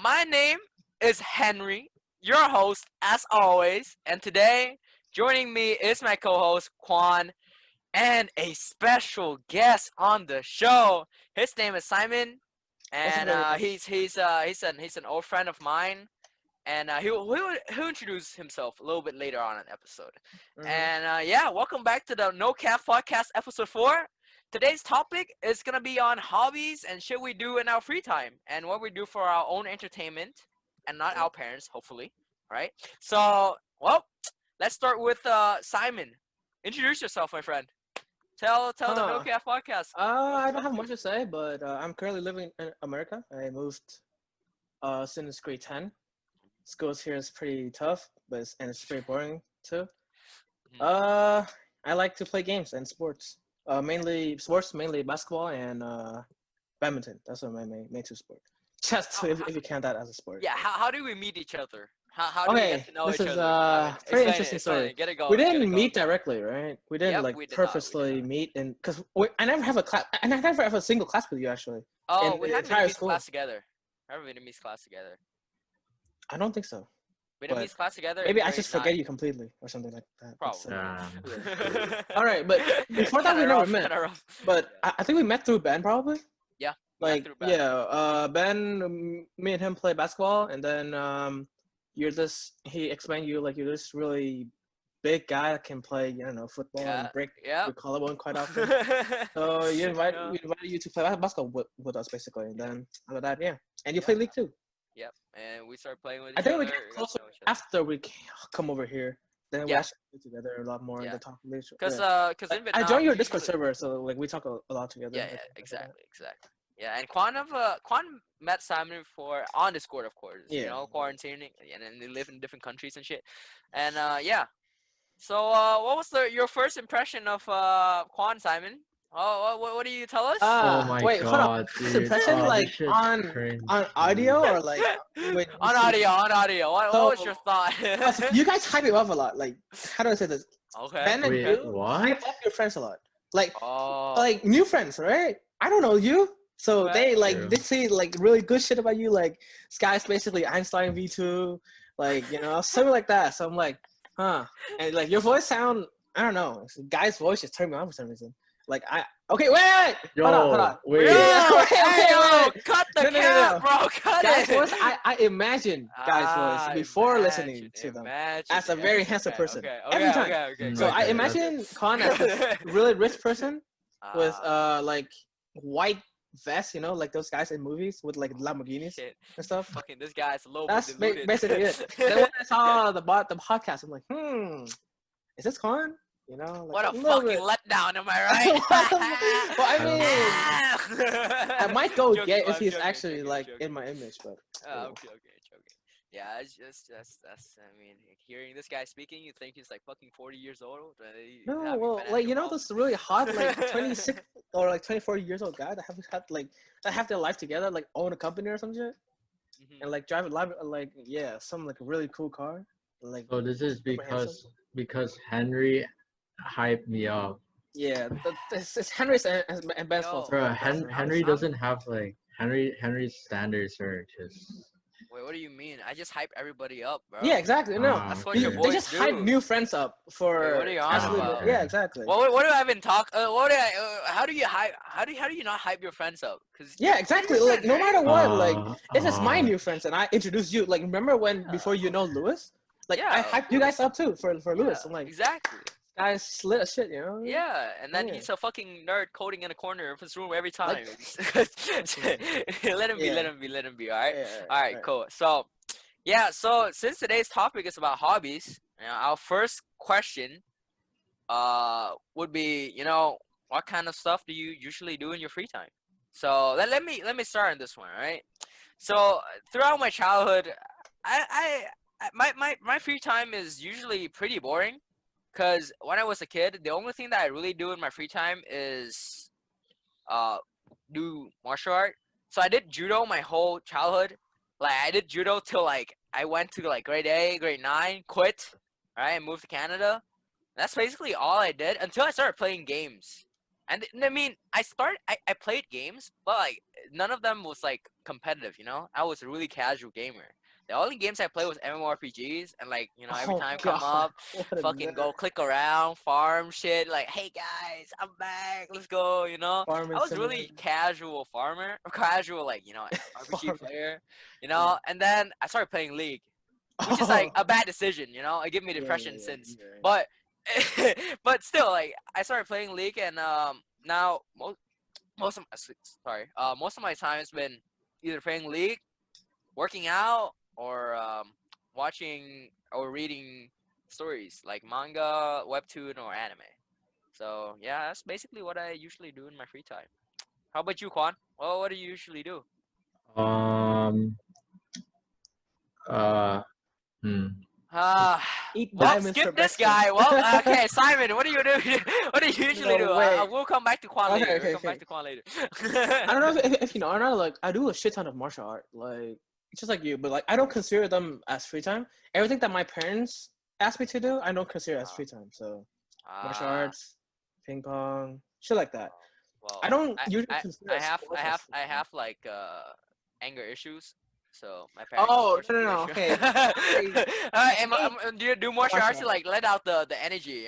my name is Henry, your host as always, and today joining me is my co-host Quan and a special guest on the show. His name is Simon, What's up, and everyone? he's an old friend of mine, and he'll introduce himself a little bit later on in the episode. Hmm. And yeah, welcome back to the No Cap Podcast episode 4. Today's topic is gonna be on hobbies and shit we do in our free time and what we do for our own entertainment and not Yeah. our parents, hopefully. Right? So, well, let's start with Simon. Introduce yourself, my friend. Tell the No Huh. Cap Podcast what I you're don't up have to. much to say, but I'm currently living in America. I moved since grade 10. Schools here is pretty tough, and it's pretty boring too. Mhm. Uh, I like to play games and sports. Mainly sports, mainly basketball and badminton. That's my main two sport. Just How, if you count that as a sport. yeah, how do we meet each other? How do we get Okay, to know this each is other? I mean, a pretty explain it. interesting Explain story. it. Get it We going. Get it didn't going. meet directly, right? We didn't Yep, like we did not. We did purposely not. meet, and because I never have a class, and I never have a single class with you actually Oh, in we the had entire Vietnamese school. class together. Remember Vietnamese class together? I don't think so, but Vietnamese class together in maybe I grade just forget nine, you completely or something like that. But probably. yeah. All right, but before that Kind we of never rough. met. Kind of rough. But Yeah. I think we met through Ben probably. Yeah. We met Like through Ben. yeah, Ben, me and him play basketball, and then you're this. He explained you like you're this really big guy that can play, you know, football Yeah. and break Yep. your collarbone quite often. So Yeah. we invited you to play basketball with us basically, and Yep. then after that, yeah, and you Yep. play league too. Yep. And we started playing with I each think we other. get We got to closer know each other. after we come over here. Then we Yeah. actually play together a lot more and Yeah. then talk later. Cause Yeah. in I joined Vietnam your Discord usually. server, so like we talk a lot Yeah. together. Yeah. After that. Exactly. Yeah. And Quan met Simon before on Discord, of course. You Yeah. know, quarantining, and then they live in different countries and shit. And yeah. So, what was your first impression of Quan, Simon? Oh, what do you tell us? Oh my Wait, hold on. god, This dude. impression Oh, like this shit's cringe, on dude. audio or like when you On see audio, me. on audio. What was your So, thought? so you guys hype me up a lot. Like, how do I say this? Okay, Ben and okay. Wait, you what? hype up your friends a lot. Like, Oh, like new friends, right? I don't know you. So okay. they True. say like really good shit about you. Like, this guy's basically Einstein V2, like something like that. So I'm like, huh? And like your voice sound, I don't know. It's a guy's voice just turned me on for some reason. Like okay, wait, hold on. Yo, Yo, wait. hey, yo, Wait. cut the No, no, no, cap, no. bro, cut Guy's it. voice, I imagine guy's voice before listening to them Imagine. as a Yeah. very handsome Okay, person okay, every okay, time. okay, okay. So Good, I Okay, good, good, that's imagine Khan as this good. really rich person with Ah, like white vest, like those guys in movies with like Lamborghinis shit. and stuff. Fucking this guy's low but That's deluded. basically it. Then when I saw the podcast, I'm like, is this Khan? Like What a a little fucking bit. letdown, am I Well, I I don't know. mean, I right? might go Joking, get bro, if I'm he's joking, actually joking, like joking. in my image, but I'm joking. Yeah, it's just that's. I mean, hearing this guy speaking, you think he's like fucking 40 years old. He's no, having well, like financial problems. this really hot like 26 or like 24 years old guy that have had like that have their life together, like own a company or some shit, Hmm. and like drive a live like yeah, some like really cool car, like So this is super handsome. because Henry hyped me up. Yeah, it's Henry's and Ben's fault Yo, too. Bro, Like that's Henry I'm. doesn't have like Henry's standards are just Wait, what do you mean? I just hype everybody up, yeah, bro. exactly. No, That's what your they okay. boys just hype do. new friends up Wait, what for are you on absolutely about? yeah, Okay. exactly. What do I even talk? What do I? How do you hype? How do you not hype your friends up? Cause Yeah, we're exactly. your Like friends, no right? matter what, like Uh if it's my uh new friends and I introduce you, like remember when Yeah, before Lewis, like I yeah, of hyped you guys course. up too for Yeah, Lewis. I'm like, exactly. guys lit as shit, Yeah, and then Yeah, he's a fucking nerd coding in a corner of his room every like time. fucking Let him be, let yeah, him be, let him be. All right, yeah, all right, right. cool. So yeah, so since today's topic is about hobbies, our first question would be, what kind of stuff do you usually do in your free time? So let me start on this one, all right? So throughout my childhood, my free time is usually pretty boring, cause when I was a kid, the only thing that I really do in my free time is uh do martial art. So I did judo my whole childhood. Like I did judo till like I went to like grade 8, grade 9, quit, right, and moved to Canada. That's basically all I did until I started playing games. I mean, I played games, but like none of them was like competitive. I was a really casual gamer. The only games I played was MMORPGs, and like every Oh time come god, up, what a fucking nerd. go click around, farm shit. Like, hey guys, I'm back. Let's go. I Farming was really simulator. casual farmer, or casual like RPG Farming. player. Yeah. And then I started playing League, which is like Oh. a bad decision. It gave me Yeah, yeah, depression yeah. since, You're right. but but still, like I started playing League, and now most of my time has been either playing League, working out, or watching or reading stories like manga, webtoon, or anime. So yeah, that's basically what I usually do in my free time. How about you, Quan? Well, what do you usually do? Um. Uh. Hmm. Ah, Eat well, diamonds skip for this breakfast. guy. Well, okay, Simon, what do you do? What do you usually do? No way. We'll come back to Quan Okay, later. We'll okay, come back okay. to Quan later. I don't know if you know or not. Like, I do a shit ton of martial art. Like, just like you, but like, I don't consider them as free time. Everything that my parents ask me to do, I don't consider as uh, free time. So, martial uh, arts, ping pong, shit like that. I well, don't I, usually I, consider I have, I sports as have, free I time. have like anger issues. So my parents, of Oh course, no no really no. issue. Okay, I hate Do you do martial martial arts to arts. like let out the energy?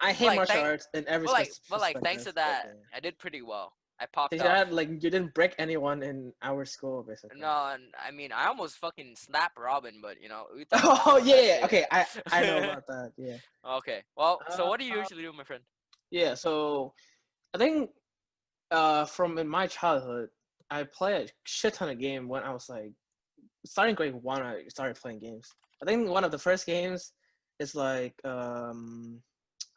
I But hate like martial thank, arts in every but like thanks to perspective. But that, yeah. I did pretty well. I popped Did you off. had like you didn't break anyone in our school basically? No, and I mean I almost fucking slapped Robin, but we talk about Oh more of yeah, that yeah. shit. Okay, I know Yeah. about that. Yeah. Okay. Well, so Uh, what do you usually do, my friend? yeah. So I think from in my childhood, I played a shit ton of game when I was like starting grade 1. I started playing games. I think one of the first games is like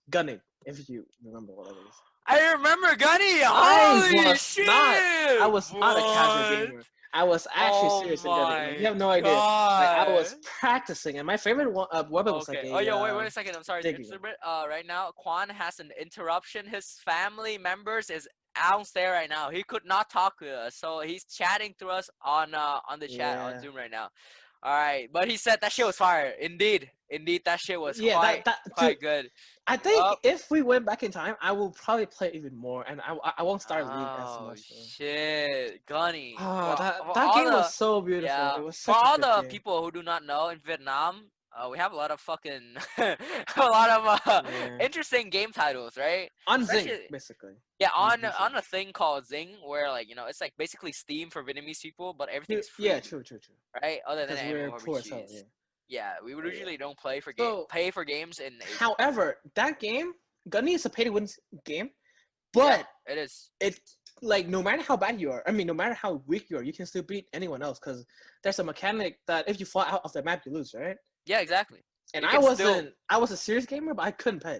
gunning. If you remember what it is. I remember Gunny. I Holy was not. I shit! was not a casual What? gamer. I was actually Oh serious in gunning. Like you my have no idea. Like I god. was practicing, and my favorite weapon was like Okay. Oh, yo, wait a a second. I'm sorry to diggy interrupt. one. Right now, Quan has an interruption. His family members is downstairs right now. He could not talk to us, so he's chatting through us on the chat on Yeah, Zoom right now. All right, but he said that shit was fire. Indeed, that shit was yeah. quite That dude. quite good. I think Oh, if we went back in time, I will probably play even more, and I won't start League as oh much. shit, Gunny. Oh, that For that all game was the so beautiful. Yeah, It was for such a all good the game. people who do not know, in Vietnam, we have a lot of fucking a lot of Yeah, interesting game titles, right? on Zing Especially basically yeah, on on PC. on a thing called Zing, where like it's like basically Steam for Vietnamese people, but everything's Yeah, free, true, true, true. right? Other than Because we're poor as hell. MMORPGs. Yeah, Yeah, we would yeah. usually don't So, pay for games in Asia. however, that game, Gunny is a pay to win game, Yeah, but it is. it like no matter how bad you are, I mean, no matter how weak you are, you can still beat anyone else because there's a mechanic that if you fall out of the map, you lose, right? Yeah, exactly. And You can still. I was a serious gamer, but I couldn't pay.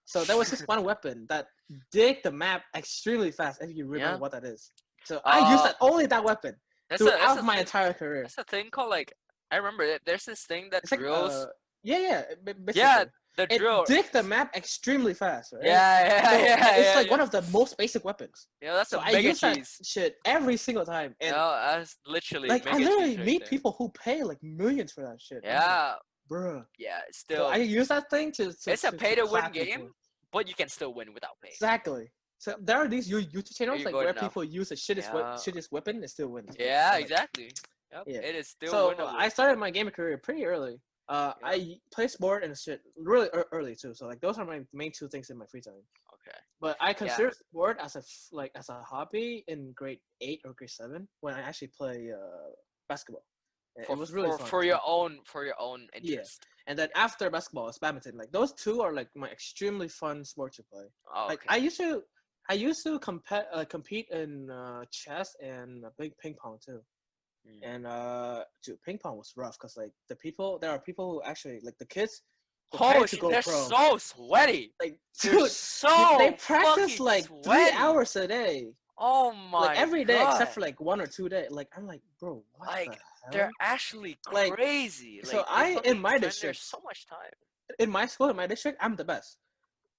So there was this one weapon that dig the map extremely fast, if you remember Yeah. what that is. So I used Uh, that only that weapon that's throughout a my thing. entire career. That's a thing called like I remember it. There's this thing that It's like drills. yeah, yeah, Yeah, basically. the It drill. dig the map extremely fast, right? Yeah, yeah, So yeah, it's yeah, like yeah. one of the most basic weapons. That's So a I mega use that cheese. shit every single time, and That's literally like I mega cheese literally right meet there. people who pay like millions for that shit. I'm like, Yeah, bruh. yeah. It's So I still, use that thing it's a pay to to win clap game, people. but you can still win without paying. Exactly. So Yep. there are these YouTube There channels you like go where now. people use the Yeah, shittest weapon and still wins. Like yeah, I'm like, exactly. Yep, yeah. it is still So winnable. I started my gaming career pretty early. Yeah. I play sport and shit really early too. So like those are my main two things in my free time. Okay. But I Yeah. consider sport as like as a hobby in grade 8 or grade 7 when I actually play basketball. It was really fun. For your own Yeah. interest. And then Yeah. after basketball, it's badminton. Like those two are like my extremely fun sport to play. Oh, Like okay. I used to compete in chess and big ping pong too. Mm. And dude, ping pong was rough because like there are people who actually like the kids prepare Oh to shit, go they're pro. so sweaty. Like They're dude, they so practice fucking like three sweaty. hours a day, Oh like my every day except god. for like 1 or 2 days. Like I'm like, bro, what the Like they're hell? actually Like crazy. so Like they I in fucking my spend their district, so much time. in my school, in my district, I'm the best.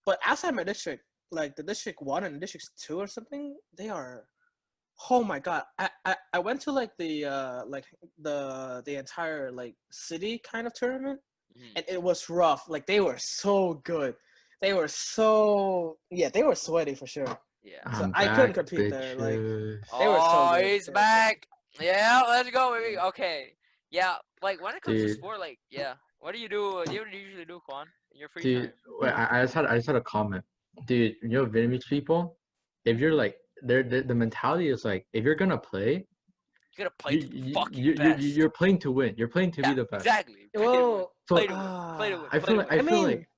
But outside my district, like the district 1 and district 2 or something, they are. Oh my god! I went to like the entire like city kind of tournament, Mhm. and it was rough. Like they were so good. They were so yeah. They were sweaty for sure. Yeah. So I'm I couldn't back, compete there. Like bitches. they were so Oh, good. he's They were so back. Yeah, let's go, baby. good. Okay. Yeah, like when it comes to Dude, sport, like yeah, what do you do? What do you usually do, Quan, in your free dude. time? Wait, Yeah. I just had a comment, dude. You know, Vietnamese people, if you're like, the mentality is like, if you're gonna play, You gotta play you to the you fucking you you best. you're playing to win. You're playing to Yeah, be the best. exactly. Play to win. Well, So Play to win. Play to win. I Play feel to like I win. I feel mean, like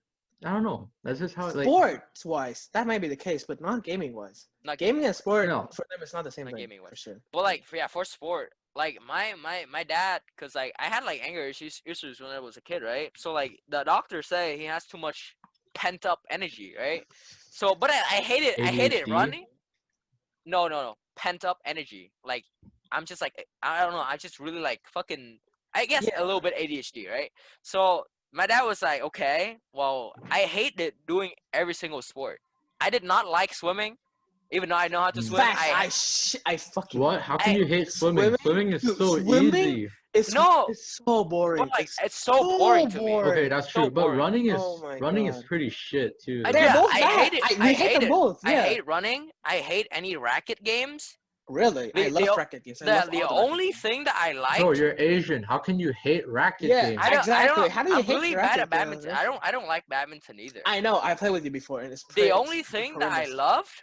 I don't know. That's just how like sports wise, that might be the case, but not gaming wise. Not gaming Gaming and wise. sport no. for them is not the same Not thing gaming for wise. sure. But like yeah, for sport, like my dad, cause like I had like anger issues when I was a kid, right? So like the doctors say he has too much pent up energy, right? So but I hate it. I hate it ADHD. running. No. Pent up energy. Like I'm just like I don't know. I just really like fucking. I guess Yeah, a little bit ADHD, right? So my dad was like, okay, well, I hated doing every single sport. I did not like swimming, even though I know how to swim. facts. I fucking What? How can I you hate swimming? swimming. Swimming is Dude, so swimming easy. no, is so but boring. like It's it's so boring so to me. Okay, boring. that's So true. But boring. Oh my running is god. pretty shit too, I, They're though. yeah, both I bad. hate it. We I hate hate them it. both. I Yeah. hate running. I hate any racket games. Really, I The love the racket games. I love the all the racket only games. thing that I Bro, liked. you're Asian. How can you hate racket Yeah, games? I don't. exactly. How do you I'm hate really bad at racket games? badminton. I don't like badminton either. I know. I played with you before, and The it's only thing that I horrendous. loved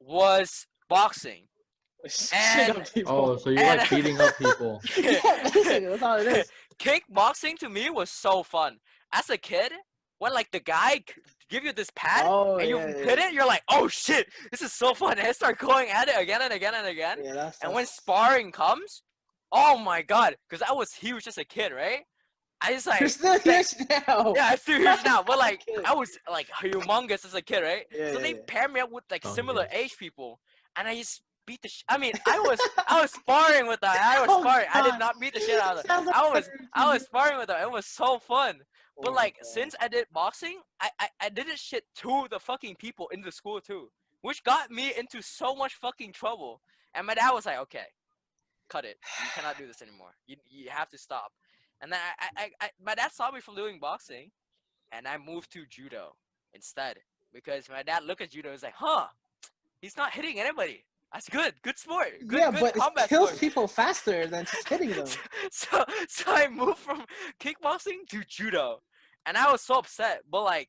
was boxing. Shit And on people. Oh, so you and like beating up people? Yeah, basically, that's all it is. kickboxing to me was so fun. As a kid, when like the guy give you this pad Oh and you yeah, hit yeah, it, you're like, oh shit, this is so fun. And I start going at it again and again and again. yeah. And when That's sparring comes, oh my god, because I was huge as a kid, right? I just you're like still they, here now. yeah, I'm still huge now, but like Kidding. I was like humongous as a kid, right? Yeah, So yeah, they yeah. pair me up with like similar Fungus. age people, and I just beat the. I mean, I was sparring with them. I was Oh sparring. I did god, not beat the shit out of them. sounds like I was everything. sparring with them. It was so fun. Oh But my like god. since I did boxing, I did this shit to the fucking people in the school too, which got me into so much fucking trouble. And my dad was like, okay, cut it. You cannot do this anymore. You have to stop. And then my dad saw me from doing boxing, and I moved to judo instead because my dad looked at judo and was like, huh, he's not hitting anybody. That's good. Good sport. Yeah, Good but it combat kills sport. people faster than just hitting them. So I moved from kickboxing to judo, and I was so upset. But like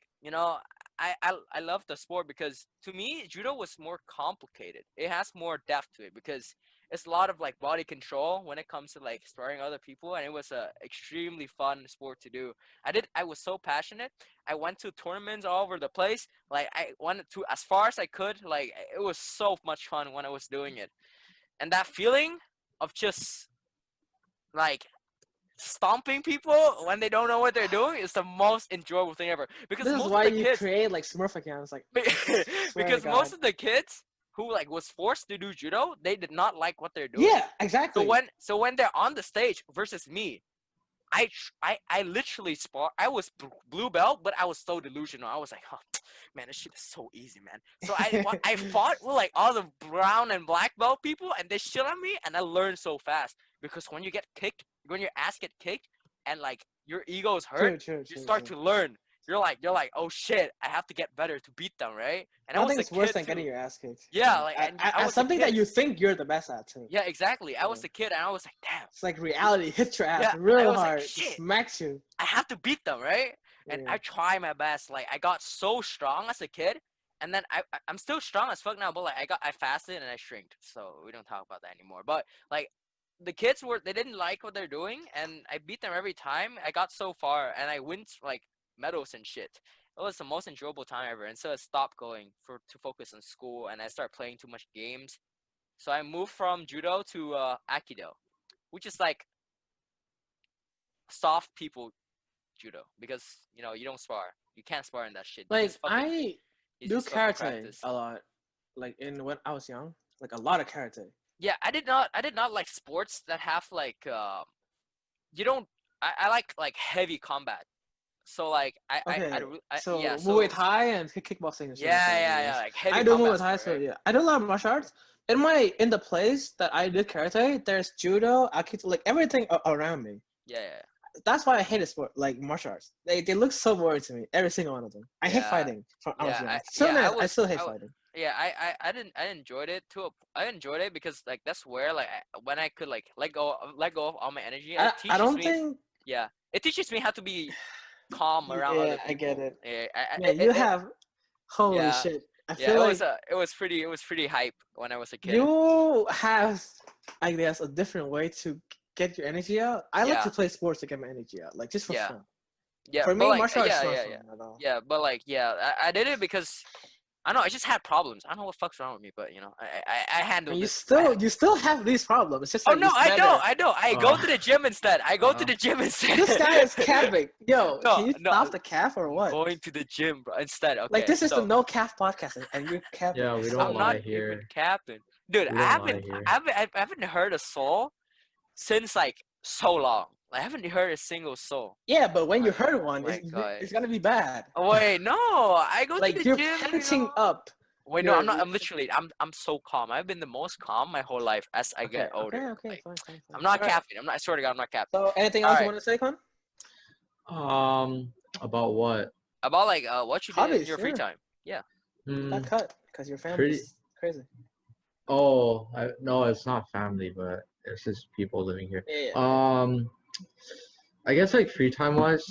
I love the sport because to me judo was more complicated. It has more depth to it because it's a lot of like body control when it comes to like sparring other people, and it was a extremely fun sport to do. I was so passionate. I went to tournaments all over the place. Like I wanted to as far as I could. Like it was so much fun when I was doing it, and that feeling of just like stomping people when they don't know what they're doing is the most enjoyable thing ever. Because This is most of why the you kids, create like Smurf accounts. Like, swear to because most God. of the kids who like was forced to do judo, they did not like what they're doing. Yeah, exactly. So when they're on the stage versus me, I literally spar. I was blue belt, but I was so delusional. I was like, oh, man, this shit is so easy, man. So I fought with like all the brown and black belt people, and they shit on me, and I learned so fast because when you get kicked, when your ass get kicked, and like your ego is hurt, you start True. to learn. You're like, oh shit, I have to get better to beat them, right? And I was Nothing a is worse kid than too. getting your ass kicked. Yeah, like and I At was a something that kid. you think you're the best at too. Yeah, exactly. I Yeah. was a kid, and I was like, damn. It's like reality hits your ass Yeah, and I real was like, hard, shit. smacks you. I have to beat them, right? And Yeah. I try my best. Like I got so strong as a kid, and then I'm still strong as fuck now. But like I fasted and I shrinked, so we don't talk about that anymore. But like the kids they didn't like what they're doing, and I beat them every time. I got so far, and I win like medals and shit. It was the most enjoyable time ever. And so I stopped going to focus on school, and I started playing too much games. So I moved from judo to aikido, which is like soft people judo because you don't spar. You can't spar in that shit. Like I You do just fucking karate practice. a lot. Like in when I was young, like a lot of karate. Yeah, I did not like sports that have like you don't. I like heavy combat. So like Okay, yeah. so Muay So Thai and kickboxing and shit like yeah, that. I yeah, guess like heavy I do Muay combat Thai, sport, so right? yeah, I do a lot of martial arts. In the place that I did karate, there's judo, aikido, like everything around me. Yeah, yeah, That's why I hate sport, like martial arts. They look so boring to me. Every single one of them. I hate yeah, fighting. From I was yeah. young. Still, I still hate I, fighting. yeah, I enjoyed it too. I enjoyed it because like that's where like when I could like let go of all my energy. It I teaches don't me, think. yeah, it teaches me how to be calm around Yeah, other I get people. it. Yeah, Man, you have. Holy yeah, shit! I yeah. feel like It was pretty hype when I was a kid. you have, I guess, a different way to get your energy out. I like to Yeah, play sports to get my energy out, like just for yeah, fun. yeah. For But me, like martial arts is not yeah, fun at all. yeah. But like yeah, I did it because I don't know. I just had problems. I don't know what fuck's wrong with me, but you know, I And handled you this. still have these problems. It's just Oh like no, it's better. I know. I go Uh, to the gym instead. I go to uh, the gym instead. This guy is capping. Yo, can No, you no, stop the calf or I'm what? going to the gym, bro. Instead, Like okay. this is the So no calf podcast, and you're capping yeah, right we now. don't I'm not lie even here. capping, dude. We don't lie here. I haven't heard a soul since like so long. I haven't heard a single soul. Yeah, but when you Like, heard oh one, my god. it's gonna be bad. Oh, wait, no. I go to Like the you're gym, you tensing know. up. Wait, no, I'm You're not. I'm literally. I'm so calm. I've been the most calm my whole life as I okay, get older. okay, Like, fine, fine, fine. I'm not All right. capping. I'm not. I swear to God, I'm not capping. So, anything All else you right. want to say, Con? About what? About like what you did in Hobbies, your free yeah. time. Yeah. You got Hmm. cut because your Pretty. family's crazy. Oh, no, it's not family, but it's just people living here. Yeah, yeah. I guess like free time wise,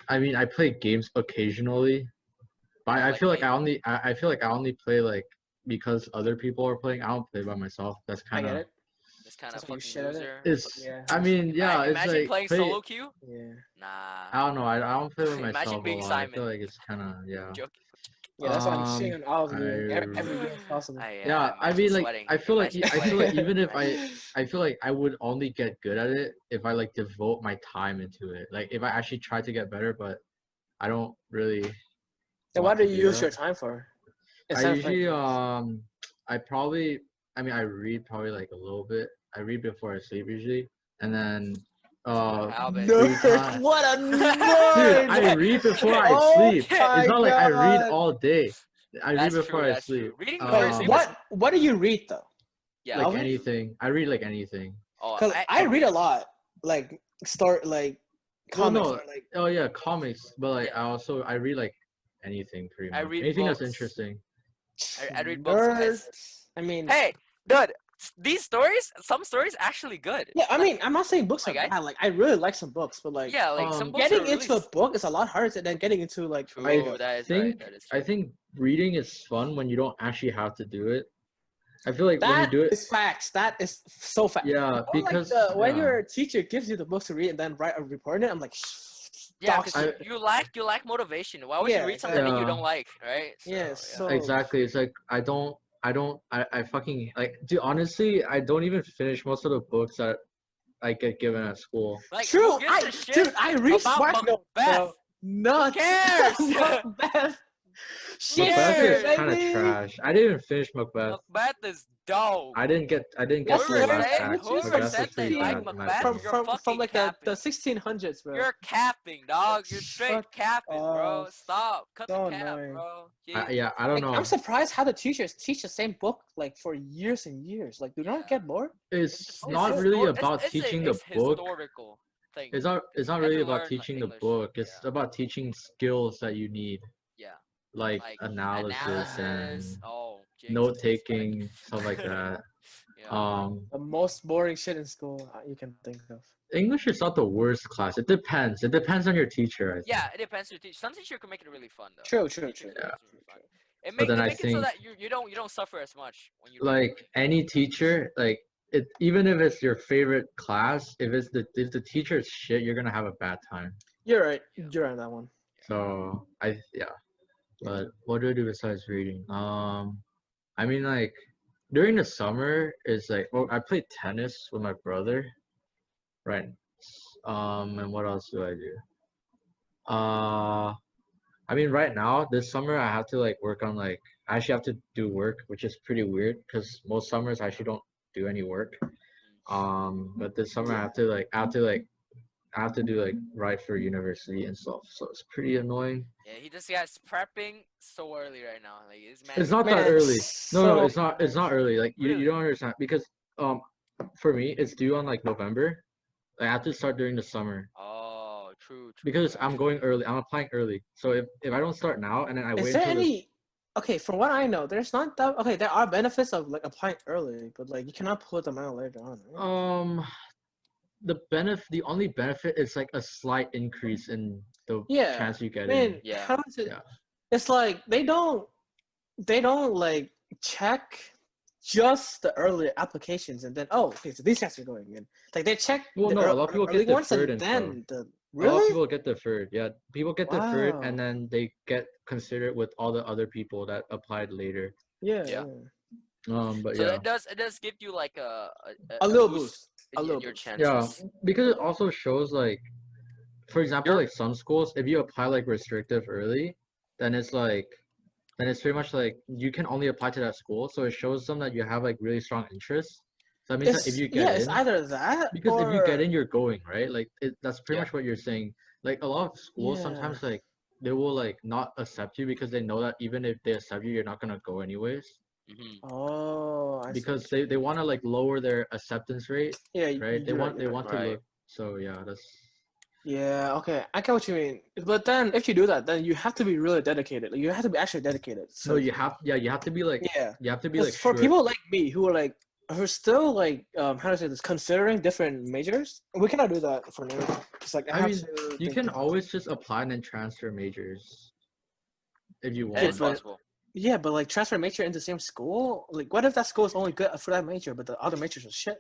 I mean I play games occasionally, but You I like feel like gaming. I feel like I only play like because other people are playing. I don't play by myself. That's I kind get of it. This kind of That's why you fucking shit at it. loser. it's. Yeah, I mean, yeah, it's Imagine like playing play. solo queue. yeah, Nah. I don't know. I don't play by Imagine myself a being lot. I Simon. feel like it's kind of I'm yeah. joking. yeah. That's why I'm shitting on all of you in I every game possible. yeah. I Imagine mean, like sweating. I feel like Imagine I feel sweating. like even if Imagine. I feel like I would only get good at it if I like devote my time into it. Like if I actually try to get better, but I don't really Then what want do to you do use that. your time for I instead of playing usually games? I probably I mean I read probably like a little bit. I read before I sleep usually, and then It's a good uh habit. free Nerd, time. what a Dude, nerd! I read before I Oh sleep. It's my not like I read god! all day. I read That's true. before I That's sleep. true. Reading before you But sleep is what do you read though? yeah. Like Novels? anything. I read like anything. Oh, Cause I I read read. a lot, like story, like Well, comics no. or like Oh yeah, comics. But like Yeah, I read like anything pretty I much. read Anything that's books. interesting. I read books, nerd. guys. I mean, Hey, dude, these stories, some stories actually good. yeah, I Like, mean, I'm not saying books my are guy. bad. Like, I really like some books, but like Yeah, like some books getting are really into a book is a lot harder than getting into like a I video. true. That is right. think That is I true. think reading is fun when you don't actually have to do it. I feel like when you That do it, is facts. That is so fact. yeah, Or like because when yeah, your teacher gives you the book to read and then write a report on it, I'm like, Yeah, dog cause I shit. you lack motivation. Why would you Yeah, read something that you exactly. yeah, don't like, right? So Yeah, yeah. so exactly. It's like I fucking like dude, honestly, I don't even finish most of the books that I get given at school. Like, who true. gives a shit I read about Spark Notes, bro. Macbeth? Who Nuts. cares? Macbeth. Who Macbeth is Shakespeare, cares? kind of baby. trash. I didn't even finish Macbeth. Macbeth is dope. I didn't get That's to the very last act. which is from Macbeth is That they pretty like bad 16 in my Macbeth, opinion. you're from fucking like the capping. 1600s, bro. You're capping, dog. You're straight Shut capping, bro. up. Stop. Cut the So cap, annoying. bro. Jesus. Yeah, I don't Like I'm know. surprised how the teachers teach the same book like for years and years. Like, do not Yeah. get bored. It's It's so It's not good. really histor. about teaching the It's book. historical thing. It's Cause you not get really to about learn like teaching the English. book. It's Yeah. about teaching skills that you need, Yeah. like Like analysis analysis. and Oh, note Jesus. Like. taking, stuff like that. Yeah. Um, The most boring shit in school you can think of. English is not the worst class. It depends. It depends on your teacher, I think. Yeah, it depends who teach. Some teacher can make it really fun though. True, Some true, teachers true, can Yeah. make it really fun. true. But then It I make it so think that you don't suffer as much when you read. like any teacher, like it even if it's your favorite class, if the teacher is shit, you're gonna have a bad time. You're right. Yeah. You're on that one. So I yeah. But what do I do besides reading? I mean like during the summer is like well I play tennis with my brother, right? And what else do I do? Uh I mean right now this summer I have to like work on like I actually have to do work, which is pretty weird because most summers I actually don't do any work. But this summer I have to do like write for university and stuff. So it's pretty annoying. Yeah, he just gets prepping so early right now. Like this man It's is not that Man, prepping. early. it's No, so it's annoying. not early. Like you Really? don't understand because for me it's due on like November. Like, I have to start during the summer Oh, true, true. because I'm Actually, going early. I'm applying early. So if I don't start now and then I Is wait there until this any? okay, from what I know, there's not that okay. There are benefits of like applying early, but like you cannot pull them out later on, right? Um, the only benefit is like a slight increase in the Yeah, chance you get I in. mean, Yeah. how is it? Yeah. It's like they don't like check just the early applications and then okay, so these guys are going in. Like they check Well, the no, a lot of people early get ones deferred and and stuff. then the A lot of really people get deferred. Yeah, people get deferred and wow then they get considered with all the other people that applied later. yeah, Yeah. yeah. But So yeah. it does give you like A a little boost boost, a in little your boost. Yeah, chances. because it also shows like, for example, You're like some schools, if you apply like restrictive early, then it's like, then it's pretty much like you can only apply to that school. So it shows them that you have like really strong interest. So that means that if It's you get yeah, it's in, either that because if you get or in, you're going, right? Like that's pretty yeah. much what you're saying. Like a lot of schools yeah. sometimes like they will like not accept you because they know that even if they accept you, you're not gonna go anyways. Hmm. Oh, I see Because what you they mean. want to like lower their acceptance rate, Yeah, right? you're right. They You're right. want to Right. look. So yeah, that's Yeah, okay. I get what you mean. But then if you do that, then you have to be really dedicated. Like, you have to be actually dedicated. no. So You have you have to be like yeah. you have to be Because like for sure. people like me who are like who are still like how to say this, considering different majors, we cannot do that for me. It's like I I have mean, to you think can about it. always just apply and then transfer majors if you That Yeah, is want. but possible. yeah, but like transfer major into the same school, like what if that school is only good for that major, but the other majors are shit?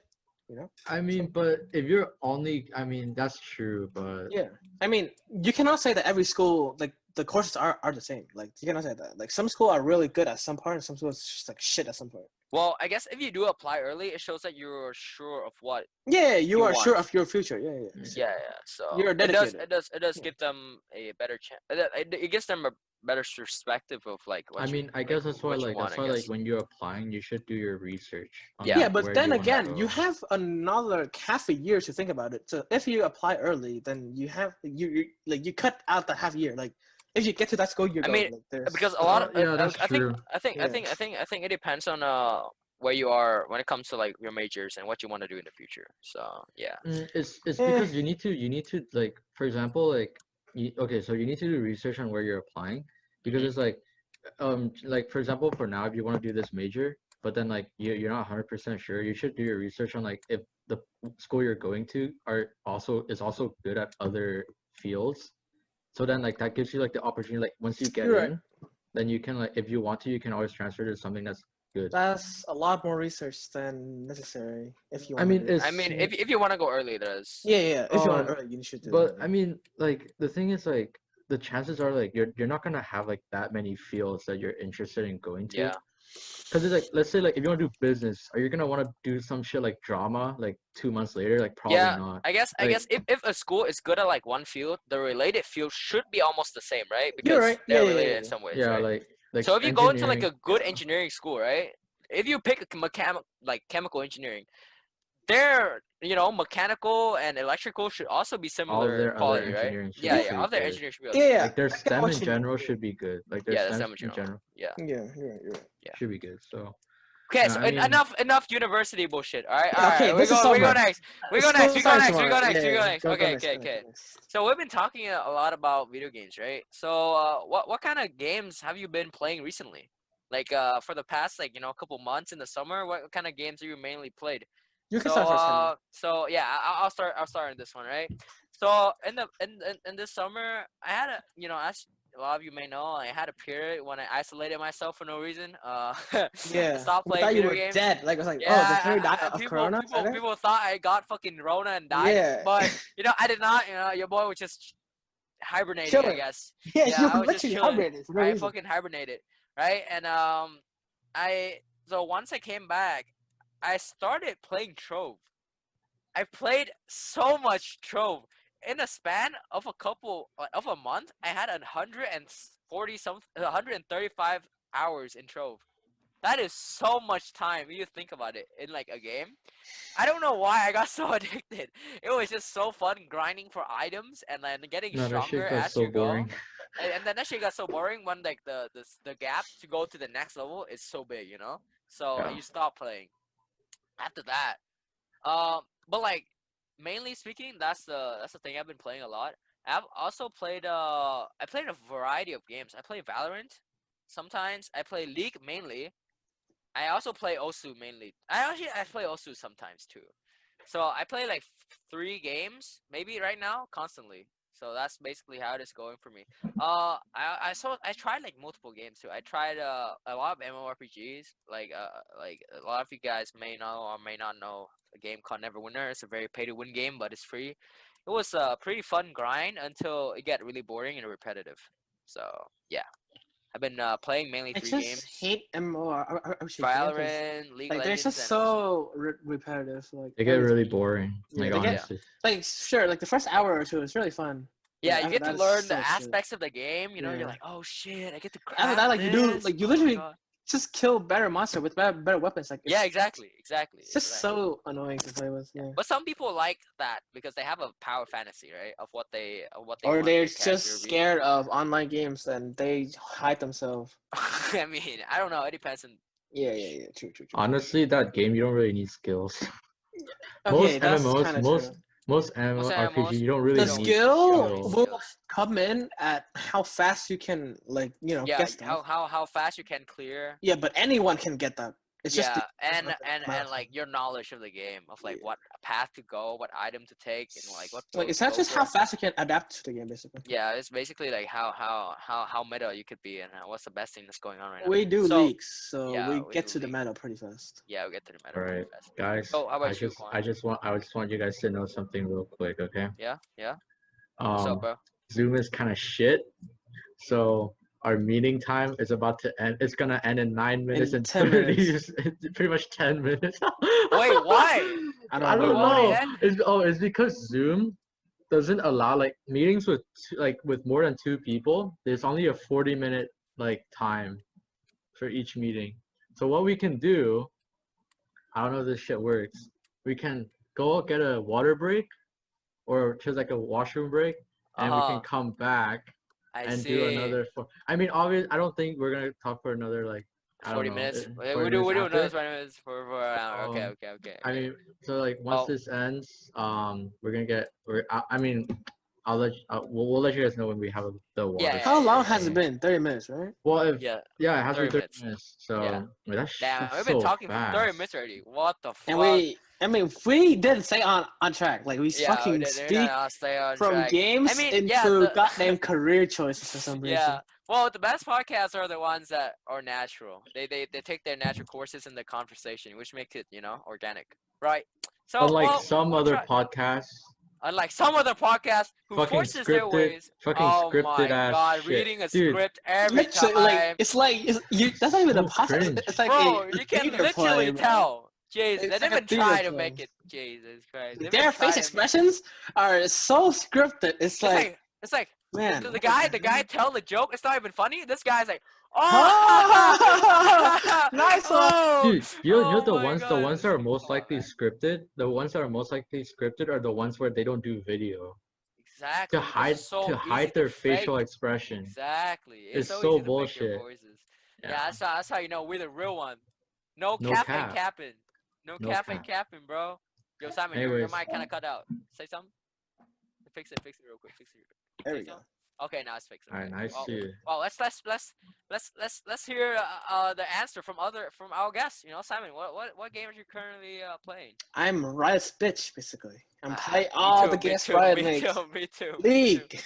You know? I mean, So but if you're only, I mean, that's true, but yeah, I mean, you cannot say that every school like the courses are the same. Like you cannot say that. Like some school are really good at some part, and some schools just like shit at some part. Well, I guess if you do apply early, it shows that you're sure of what Yeah, you you are sure want. of your future. Yeah, yeah, mm, Yeah, exactly. yeah. So You're it does, dedicated. it does Yeah. give them a better chance. It gives them a better perspective of like I mean, I guess what you want. that's I why like guess. when you're applying, you should do your research on Yeah. Yeah, like but where then you want to again, you go. have another half a year to think about it. So if you apply early, then you have you like you cut out the half year. Like if you get to that school, you're I mean, going. Like there's because a lot of Yeah, that's true. yeah. I think it depends on where you are when it comes to like your majors and what you want to do in the future. So yeah. It's Eh, because you need to like for example okay, so you need to do research on where you're applying because Hmm. it's like for example for now if you want to do this major but then like you're not 100% sure, you should do your research on like if the school you're going to are also is also good at other fields. So then like that gives you like the opportunity like once you get you're right. in, then you can like if you want to you can always transfer to something that's good. That's a lot more research than necessary if you I want to mean do that. I it's mean, if you want to go early, there's Yeah, yeah. If you want um to earn, you should do but that. I mean like the thing is like the chances are like you're not gonna have like that many fields that you're interested in going to. yeah. Because it's like, let's say, like, if you want to do business, are you gonna want to do some shit like drama, like 2 months later? Like, probably Yeah, not. I Like, guess if a school is good at like one field, the related field should be almost the same, right? You're right. Because Yeah, they're yeah, yeah, related in yeah. some ways, yeah, right? like So if you go into like engineering, a good engineering school, right? If you pick a like chemical engineering, their mechanical and electrical should also be all of similar their other quality, right? engineering should Yeah, be Yeah, yeah. pretty All their good. engineering should be yeah, also yeah. Like, their I get STEM what in you mean. general should be good. Like, their yeah. That's STEM semi in general. general Yeah, Yeah, you're right. You're right. yeah. should be good. So, Okay, yeah, so I mean, enough university bullshit. Yeah, All okay, right. this is We go summer. next. School starts We tomorrow. go Yeah, next. We yeah, go yeah. next. Go Okay, next. okay, Go next. okay. Go next. So we've been talking a lot about video games, right? So what kind of games have you been playing recently? Like for the past like couple months in the summer, what kind of games have you mainly played? You can start first, Henry. So yeah, I'll start. I'll start on this one, right? So in this summer, I had a as a lot of you may know, I had a period when I isolated myself for no reason. I Yeah, stopped we playing thought you video were games. dead. Like I was like, oh, did Yeah, Henry die of people corona? Is that it? people thought I got fucking Rona and died, Yeah, but I did not. Your boy was just hibernating, I chilling. guess. Yeah, Yeah, you I were was just literally chilling. hibernating for no I reason. fucking hibernated, right? And I so once I came back, I started playing Trove. I played so much Trove in a span of of a month. I had 140 something, 135 hours in Trove. That is so much time. You think about it in like a game. I don't know why I got so addicted. It was just so fun grinding for items and then getting no, that stronger shit got as so you go. boring. And then that shit got so boring when like the gap to go to the next level is so big. So Yeah. you stop playing. After that, but like mainly speaking, that's the thing I've been playing a lot. I've also played I played a variety of games. I played Valorant. sometimes. I play League mainly. I also play Osu mainly. I play Osu sometimes too. So I play like 3 games maybe right now constantly. So that's basically how it is going for me. I tried like multiple games too. I tried a lot of MMORPGs. Like a lot of you guys may know or may not know a game called Neverwinter. It's a very pay to win game, but it's free. It was a pretty fun grind until it got really boring and repetitive. So yeah, I've been playing mainly I 3 games: just hate MMORPG because Valorant, League of like they're Legends, just and Osu. so repetitive. Like They get every really boring. yeah, Like they get Yeah. honestly. like sure like the first hour or two is really fun, but Yeah, you after get to that it's learn the so shit. aspects of the game. You know, you're Yeah. like, oh shit, I get to After that, craft like you do, this. like you Oh my literally god. just kill better monster with better weapons. Like Yeah, exactly, it's just exactly. so annoying to play with. Yeah. Yeah. But some people like that because they have a power fantasy, right? Of what they Or want they're their character to just be. scared of online games and they hide themselves. I mean, I don't know. It depends on Yeah, yeah, each. yeah. True. Honestly, that game you don't really need skills. Okay, Most that's MMOs, kind of true. most Most MMORPG, MMOs, you don't you really The don't need you don't skill need skills. will skills. come in at how fast you can, like, Yeah, get stuff. how fast you can clear. Yeah, but anyone can get that. It's just Yeah, the and like your knowledge of the game of like yeah. what path to go, what item to take, and like what Like build it's to not go just how for. fast you can adapt to the game, basically. Yeah, it's basically like how meta you could be and what's the best thing that's going on right now. We do So leaks, so yeah, we we get do to the league. meta pretty fast. Yeah, we get to the meta All pretty right, fast. guys. So how I about you, just, Quan? I just want you guys to know something real quick, okay? Yeah. What's up, Um, bro? Zoom is kind of shit, so our meeting time is about to end. It's gonna end in 9 minutes In and 10 minutes. pretty much 10 minutes. Wait, why? I I don't Wait, don't why would know. it know. end? It's because Zoom doesn't allow like meetings with like with more than 2 people. There's only a 40-minute like time for each meeting. So what we can do, I don't know if this shit works. We can go get a water break or just like a washroom break, Uh and we can huh. come back I and do see. another. I mean, obviously, I don't think we're gonna talk for another like I don't 40 know minutes. We 40 do minutes we do another after. 20 minutes for an hour. Okay, Um, okay, okay, I okay. mean, so like once Oh this ends, we're gonna get. I mean, I'll let we'll let you guys know when we have the yeah, water. yeah, How yeah, long yeah, has yeah. it Okay. been? 30 minutes, right? Well, if Yeah, yeah, it has to be 30 30 minutes. minutes. Yeah. So wait, that's Damn, we've been so talking for 30 fast. minutes already. What the And fuck? I mean, we didn't stay on track. Like we Yeah, fucking they're not speak gonna stay on from track. I games mean, yeah, into the goddamn career choices for some reason. yeah. Well, the best podcasts are the ones that are natural. They take their natural courses in the conversation, which makes it organic, right? So, Unlike well, some we'll other try. podcasts, Unlike some other podcasts who forces their ways. fucking Oh scripted my ass god, shit, reading a dude. script every Literally, like time. that's not even a So podcast. cringe. It's like Bro, a you can theater play, literally bro. tell. Jesus, they It's like didn't a even theater try to play. make it. Jesus Christ, they didn't even Their face try to make. expressions are so scripted. It's It's like, like it's like man, the what the guy hell? tell the joke. It's not even funny. This guy's like, oh, Oh, nice one. oh, Dude, you know oh my the god. ones that It's are like, most come on, likely man. scripted, the ones that are most likely scripted are the ones where they don't do video Exactly, because it's to so easy hide to their facial fake. expression. Exactly, it's It's so so easy to fake your bullshit. voices. Yeah, Yeah, that's how you know we're the real one. No no cap and cap, capping. No no cap and cap. capping, bro. Yo, Simon, your Anyways, mic kind of cut out. Say something. Fix it real quick. Fix it real quick. There Say we go. something. Okay, now it's fixed. all right, Okay. nice Well, to well, let's hear the answer from our guests. Simon, what games are you currently playing? I'm Riot's bitch, basically. I'm playing Me all the too. Me games too. Riot Me makes. too. Me too. Me too. League,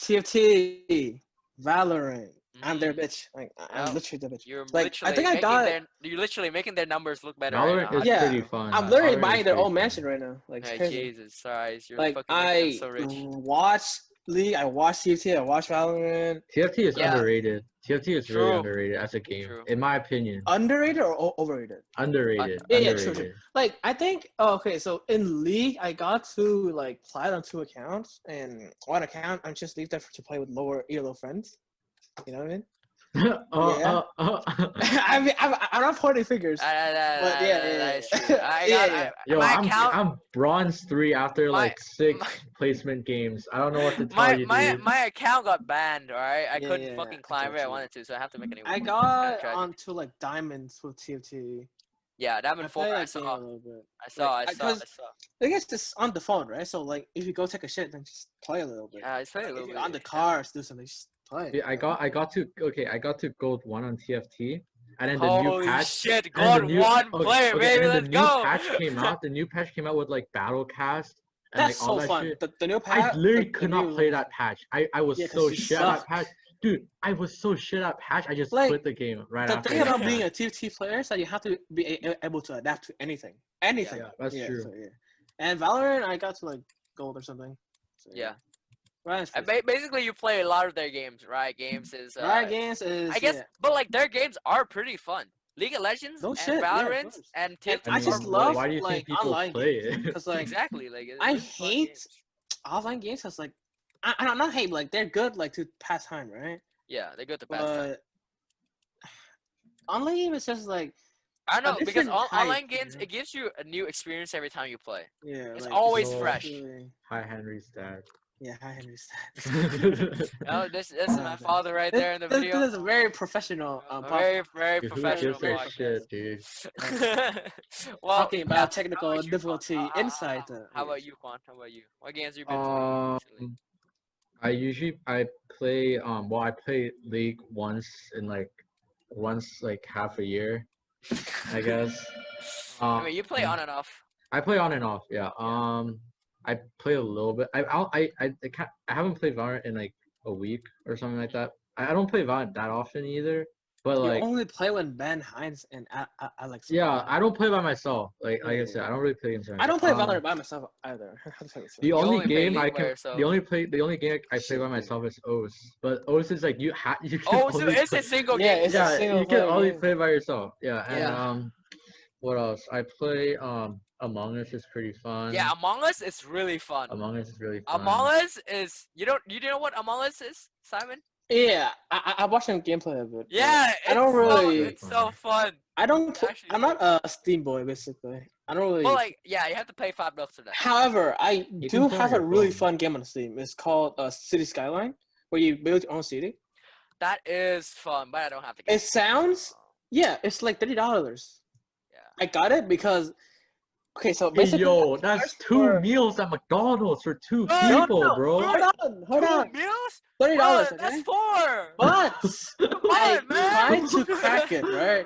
TFT, Valorant. I'm their Mhm. bitch. Like I'm Yep. literally the bitch. You're Like I literally think I making got their you're literally making their numbers look better right Valorant now. How is do you pretty yeah. feel? fun. I'm literally Valorant is buying their pretty own fun. mansion right now. Like it's Hey, crazy. Jesus, sorry, you're Like fucking making us I so rich. watch League, I watch TFT, I watch Valorant. TFT is Yeah, underrated. TFT is really true, underrated as a game, true. in my opinion. Underrated or overrated? Underrated, Yeah, true. underrated. Like I think okay, so in League I got to like play it on 2 accounts and one account I'm just leave there to play with lower ELO friends. You know what I mean? Yeah. I mean I'm not pointing figures, but That is true. I yeah, got yeah. Yo, my account. I'm bronze 3 after My like six my placement games. I don't know what to tell you, dude. my account got banned. All right, I Yeah, couldn't yeah, yeah. fucking I climb where got I you. wanted to, so I have to make a new I one. It's kind of got tragic. onto like diamonds with TFT. Yeah, I Diamond Four. play I that game saw. a little bit. I Like, saw. I saw. because I saw. I guess this on the phone, right? So like, if you go take a shit, then just play a little bit. Yeah, it's But played a like, if little you're on bit. the Yeah. car, do something. Just play. Yeah, I got to gold 1 on TFT, and then the new Holy patch shit! and the God, new one okay, player, okay, and baby. then the Let's new go. patch came out. The new patch came out with like battle cast and That's like all so that fun. shit. The new I patch, literally the could not new play that patch. I was yeah, so because you shit at that suck. patch. Dude, I was so shit at patch, I just Like quit the game right the after thing that about being patch. a TFT player is that you have to be able to adapt to anything, Yeah, anything. Yeah, that's Yeah, true. so yeah. And Valorant, I got to like gold or something. So yeah, yeah. Riot's And pretty basically, you play a lot of their games, right? Games is fun. Riot Games I is guess, yeah. but like their games are pretty fun. League of Legends No and shit, yeah, of Valorant course. and And I TFT I are just mean, really love why fun. do you think like people online play games it? because like Exactly, like I really fun hate games. offline games because like I not hate like they're good like to pass time, right? Yeah, they're good to pass time. But online game is just like I a know because different type. online games it gives you a new experience every time you play. Yeah, It's like always So fresh. really, hi Henry's dad. yeah, hi Henry Dude, Oh, this is my father right there in the video. This is a very professional A podcast. very who professional gives a Very podcast. shit, dude? Well, Talking yeah. about How technical about you, Quan? difficulty inside How yeah. about you, Quan? How about you? What games you been playing Um, recently? I play well I play League once like half a year, I guess. I mean, you play Um, on and off. I play on and off, yeah. Yeah. I play a little bit. I haven't played Valorant in like a week or something like that. I don't play Valorant that often either. But You like, only play when Ben Hines and Alex are yeah, playing. I don't play by myself. Like I Yeah. said, I don't really play games by I myself. don't play Valorant by myself either. I have to tell you The straight. You only only play game I League by can, yourself. the only game I play by Shit, dude. myself is OS. But OS is like you can Oh, so only it's play. a single Yeah, game it's a server. Yeah, single you can player only game. play by yourself. Yeah, and Yeah. what else? I play Among Us is pretty Yeah, fun. Among Us is really fun. Among Us is really Among fun. Us is you know what Among Us is, Simon? Yeah, I watched some gameplay of it, but Yeah, I don't Really really. it's so fun. fun. I don't. It's actually I'm so not fun. a Steam boy basically. I don't But really. like, yeah, you have to pay $5 for that. However, I You can do play on have a your really phone. fun game on Steam. It's called City Skyline, where you build your own city. That is fun, but I don't have the game. It sounds, yeah, it's like $30. Yeah. I got it because okay, so Hey basically yo, the that's cars 2 were meals at McDonald's for 2 What? no, no, people, no, bro. hold Two on, meals? $30, Bro, that's okay? four. But Come I on, man. tried to crack it, right?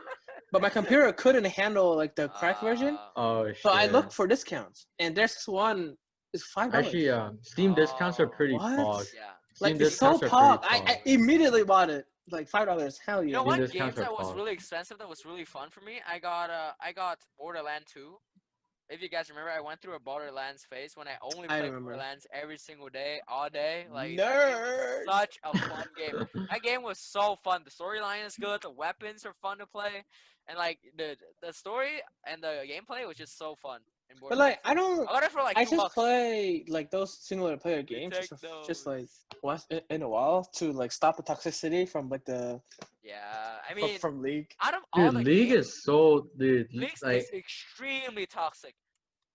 But my computer couldn't handle like the cracked version, Oh so I shit. looked for discounts, and there's this one is Actually, $5. Steam discounts are Oh, pretty What? pog. yeah. Steam Like it's Steam so discounts are discounts pretty pog. are pog. I really good. immediately bought it, like $5. Hell You yeah! know Steam what discounts games are that was pog. really expensive that was really fun for me? I got Borderland 2. If you guys remember, I went through a Borderlands phase when I only I played remember. Borderlands every single day, all day. Like that game was Nerd. such a fun game. That game was so fun. The storyline is good. The weapons are fun to play, and like the story and the gameplay was just so fun in But like Borderlands 2. I don't. I got it for like I two just bucks. play like those single player We games take just like those. once in a while to like stop the toxicity from like the Yeah, I mean, from League. out of all Dude, the League games, is so dude League like is extremely toxic.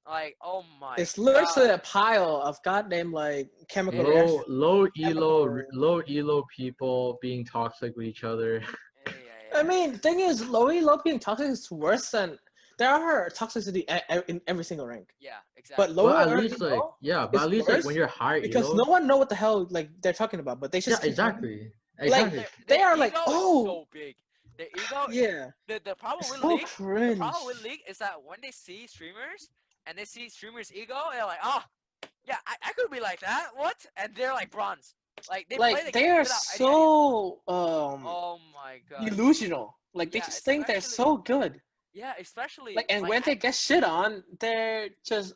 Like, oh my It's literally god. a pile of goddamn like chemical It is. reaction. low elo people being toxic with each other. Yeah, I yeah, mean, the thing is, low being toxic is worse than there are toxicity in every single rank. yeah, But exactly. But lower at least like elo yeah, but is at least like when worse you're higher because elo, no one know what the hell like they're talking about, but they yeah, just keep talking. exactly. Like Exactly. they Their are like, ego is oh so big. Their ego. yeah, The problem it's with so League. The cringe. problem with League is that when they see streamers and they see streamers' ego, they're like, oh, yeah, I could be like that. What? And they're like bronze. Like they play Like the they game are without any idea. so Oh my god. delusional. Like they Yeah, just think they're especially. so good. Yeah, especially Like and like when they get shit on, they're just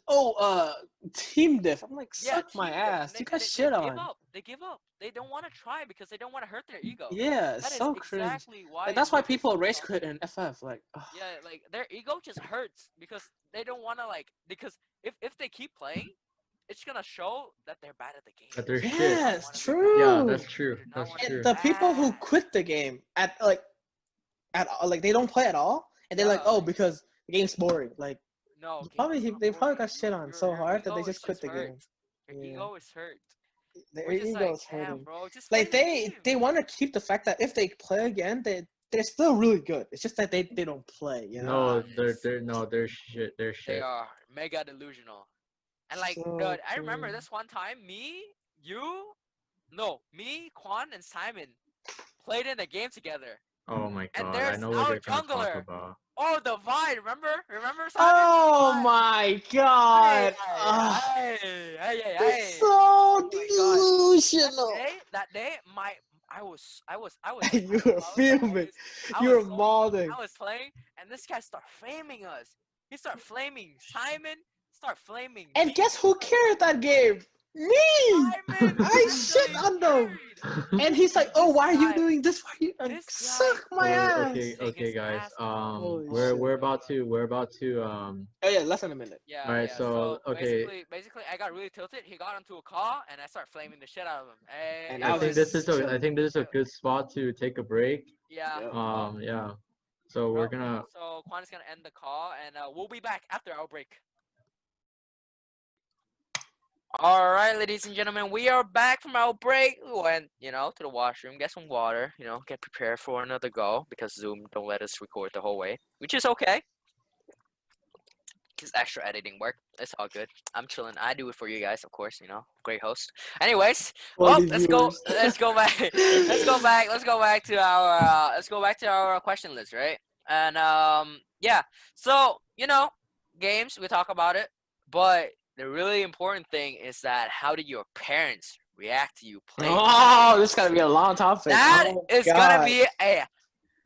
team diff. I'm like yeah, suck my team diff, ass. and You and got they shit give on. up. They give up. They don't want to try because they don't want to hurt their ego. Yeah, it's That is so cringe. exactly why Like that's why League is people so rage quit toxic. in FF. Like ugh. Yeah, like their ego just hurts because they don't want to like because if they keep playing, it's gonna show that they're bad at the game. That they're They do shit. not Yes, want to be bad. Yeah, true. that's true. They do not That's want to be true. The people who bad. quit the game at all, like they don't play at all, and they're like, Yeah, oh, like because the game's boring. Like no, game is probably not they probably boring. got shit on so Your hard that they ego is just quit just the hurt. game. Your Yeah, ego is hurt. their We're just ego like, is damn, hurting. bro, just play Like the game. they want to keep the fact that if they play again, they're still really good. It's just that they don't play. You know. No, It's, they're shit. They're they shit. are mega delusional. And like, So dude, I remember true. this one time, me, you, No, me, Quan, and Simon played in a game together. Oh my And god, I there's know what our you're gonna talk jungler. about. Oh, the Vine. Remember, Simon? Oh Vine. my Hey, god. hey, hey, hey, hey, It's hey. so Oh my god. That delusional. day, that day, I was You hyped were up. fuming. I You was were so mauling. I was playing, and this guy start flaming us. He start flaming Simon. Start flaming And me. guess who carried that game? Me! Simon I shit actually on them. carried. And he's like, oh, This why are you guy, doing this? Why are you this guy suck my was Oh, okay, ass? busting okay, his guys. ass off. Holy Oh shit. my god. We're about to Oh yeah, less than a minute. All Yeah, right, yeah. so So okay, basically, I got really tilted. He got onto a call, and I start flaming the shit out of him. And It I was I chilling. think this is a it, good spot to take a break. yeah. Yep. Well, Yeah. So we're well. gonna. So Quan is gonna end the call, and we'll be back after our break. All right, ladies and gentlemen, we are back from our break. We went, to the washroom, get some water, get prepared for another go because Zoom don't let us record the whole way, which is okay. It's extra editing work. It's all good. I'm chilling. I do it for you guys, of course. Great host. Anyways, For well, the let's go. viewers. Let's go back. Let's go back. Let's go back to our. Let's go back to our question list, right? And yeah. So games we talk about it, but the really important thing is that how did your parents react to you playing video Oh, this games? gotta be a long topic. That Oh is gonna god. be a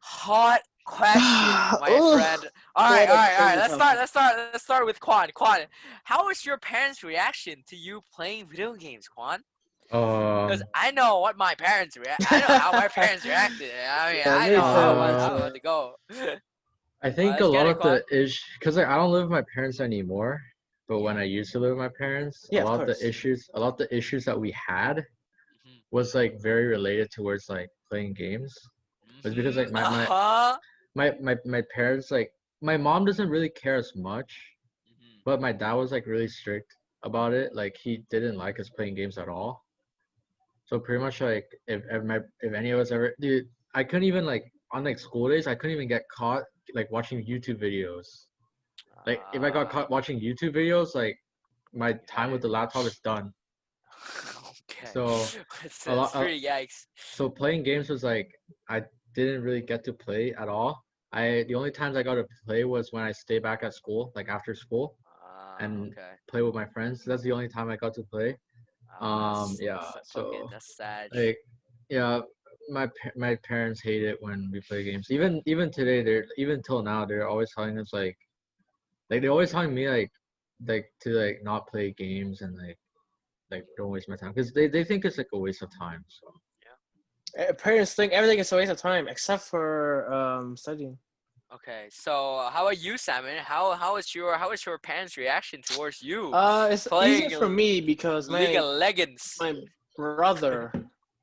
hot question, my Ugh, friend. All right, what all a right, all right. crazy Let's start. topic. Let's start with Quan. Quan, how was your parents' reaction to you playing video games, Quan? Because Um. I know what my parents react. I know how my parents reacted. I mean, Yeah, I me know too, me how Uh. it too. to go. I think a Let's get lot it, of Quan. the ish because like I don't live with my parents anymore. But when Yeah. I used to live with my parents, Yeah, of course. a lot of the issues that we had Mhm. was like very related towards like playing games. It's because Mhm. like Uh huh. my parents like my mom doesn't really care as much, Mhm. but my dad was like really strict about it. Like he didn't like us playing games at all. So pretty much like if any of us ever dude, I couldn't even like on like school days I couldn't even get caught like watching YouTube videos. Like if I got Uh, caught watching YouTube videos, like my you had time with it. the laptop is done. Okay. So a It's lot pretty yikes. so playing games was like I didn't really get to play at all. The only times I got to play was when I stay back at school, like after school, and Okay. play with my friends. That's the only time I got to play. Yeah. That's fucking So that's sad. like yeah, my parents hate it when we play games. Even today, they're even till now they're always telling us like they're always telling me like to like not play games and like don't waste my time because they think it's like a waste of time. So Parents think everything is a waste of time except for studying. Okay, so how about you, Simon? How was your parents' reaction towards you It's easier playing for me because League of Legends? my brother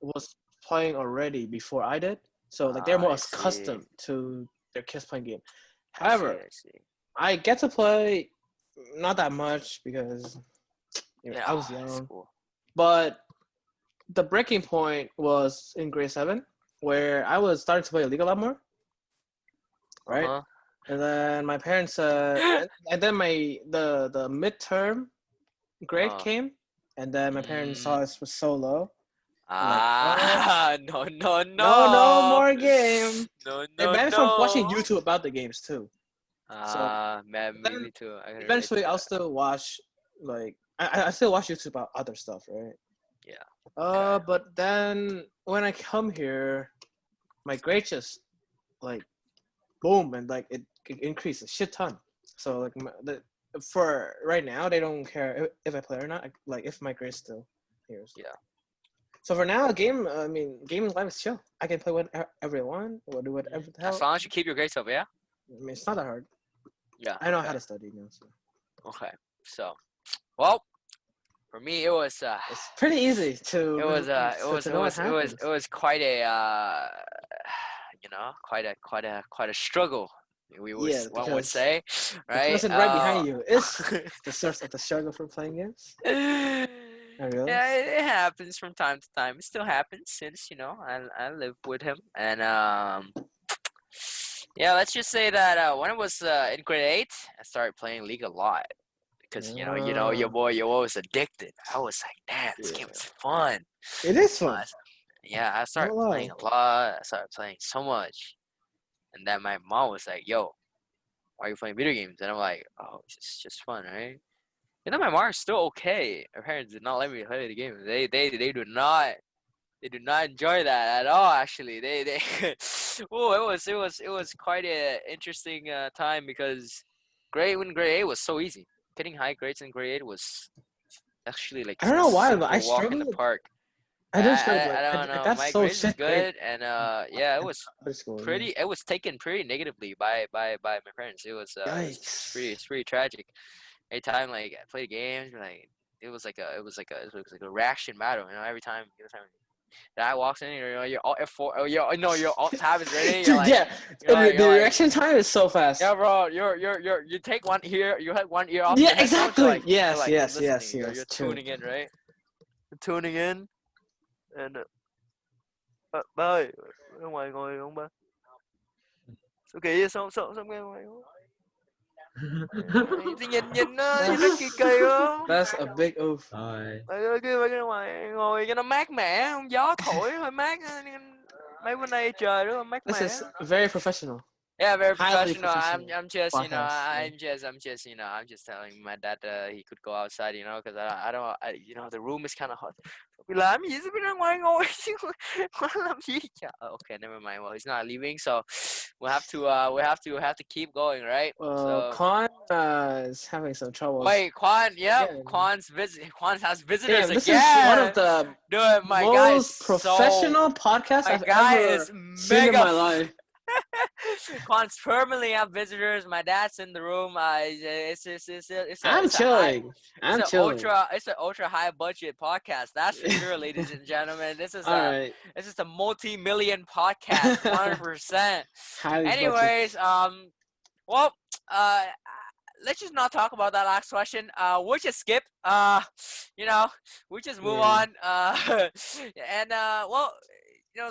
was playing already before I did, so like they're more I see. accustomed to their kids playing game. I see. However, I see. I get to play not that much because I Yeah, was it's young, cool. but the breaking point was in grade 7 where I was starting to play League a lot more, right? Uh And then my parents huh. and then the midterm grade Uh. came, and then my parents Mm, saw us was so low. I'm like, oh, no, no, no no, more game. no, They no, banned me from watching no. YouTube about the games too. So Man, then me too. I can relate to eventually I'll that. still watch like I still watch YouTube about other stuff, right? Yeah. Okay. But then when I come here, my grade just like boom and like it increased a shit ton. So like for right now they don't care if I play or not. Like if my grade's still here. So. Yeah. So for now, I mean, gaming life is chill. I can play whatever I want or do Mhm. whatever the As hell. long as you keep your grades up, yeah. I mean, it's not that hard. Yeah. I know how Okay. to study now, so Okay. So, well, for me, it was it's pretty easy it was to know what it happens. was quite a quite a struggle. Yeah, One would because say, the right? person right behind you is the source of the struggle for playing games. Yeah, I realize. it happens from time to time. It still happens since I live with him, and yeah, let's just say that when I was in grade 8, I started playing League a lot because your Ah, boy was addicted. I was like, damn, this game yeah. is fun. It is So fun. yeah, I Not started playing lie. a lot. I started playing so much, and then my mom was like, "Yo, why are you playing video games?" And I'm like, "Oh, it's just fun, right?" And then my mom's still okay. Her parents did not let me play the game. They do not enjoy that at all. Actually, they oh, it was quite a interesting time because grade 8 was so easy. Getting high grades in grade 8 was actually like I don't a know why, but I simple walk in the struggled. park. I didn't struggle. I Like don't I know. got My so grades was shit grade good, and yeah, it in was high school. Yeah. pretty. It was taken pretty negatively by my parents. Yikes. It's pretty tragic. Every time like I played games, like it was like a reaction battle. Every time that walks in, your alt F4, your alt tab is ready. Dude, yeah. You're The like, reaction time is so fast. yeah, bro. You take one ear, you have one ear off Yeah, your headphones. exactly. You're Yes, like yes, listening. yes, yes. You're True. tuning in, right? You're tuning in, and ba ơi, ở ngoài ngồi không ba? Sao kỳ vậy? Sao nghe ngoài không? Thì nhìn nó kỳ kỳ không? That's a big oof. Hi. Mấy cái ngoài ngồi cho nó mát mẻ, không gió thổi hơi mát. Mấy bữa nay trời rất là mát This mẻ. is very professional. Yeah, very Highly professional. professional I'm just, podcast. Yeah. I'm just telling my dad he could go outside, because I don't, the room is kind of hot. Bị làm gì sao biết ra ngoài ngồi chứ, ngoài làm gì chả. Okay, never mind. Well, he's not leaving, so we have to keep going, right? Well, So Kwan is having some troubles wait, Quan, yep, again. Quan has visitors Damn, this is one of again. the Dude, my guy is most so, professional podcasts my I've guy ever is seen in mega. my life. Quants permanently have visitors. My dad's in the room. I'm It's a high, chilling. I'm chilling. it's an ultra high budget podcast. That's for sure, ladies and gentlemen. All right. This is a multi-million podcast, 100%. Highly budget. Anyways, well, uh, let's just not talk about that last question. We'll just skip. We just move Yeah. on. And well,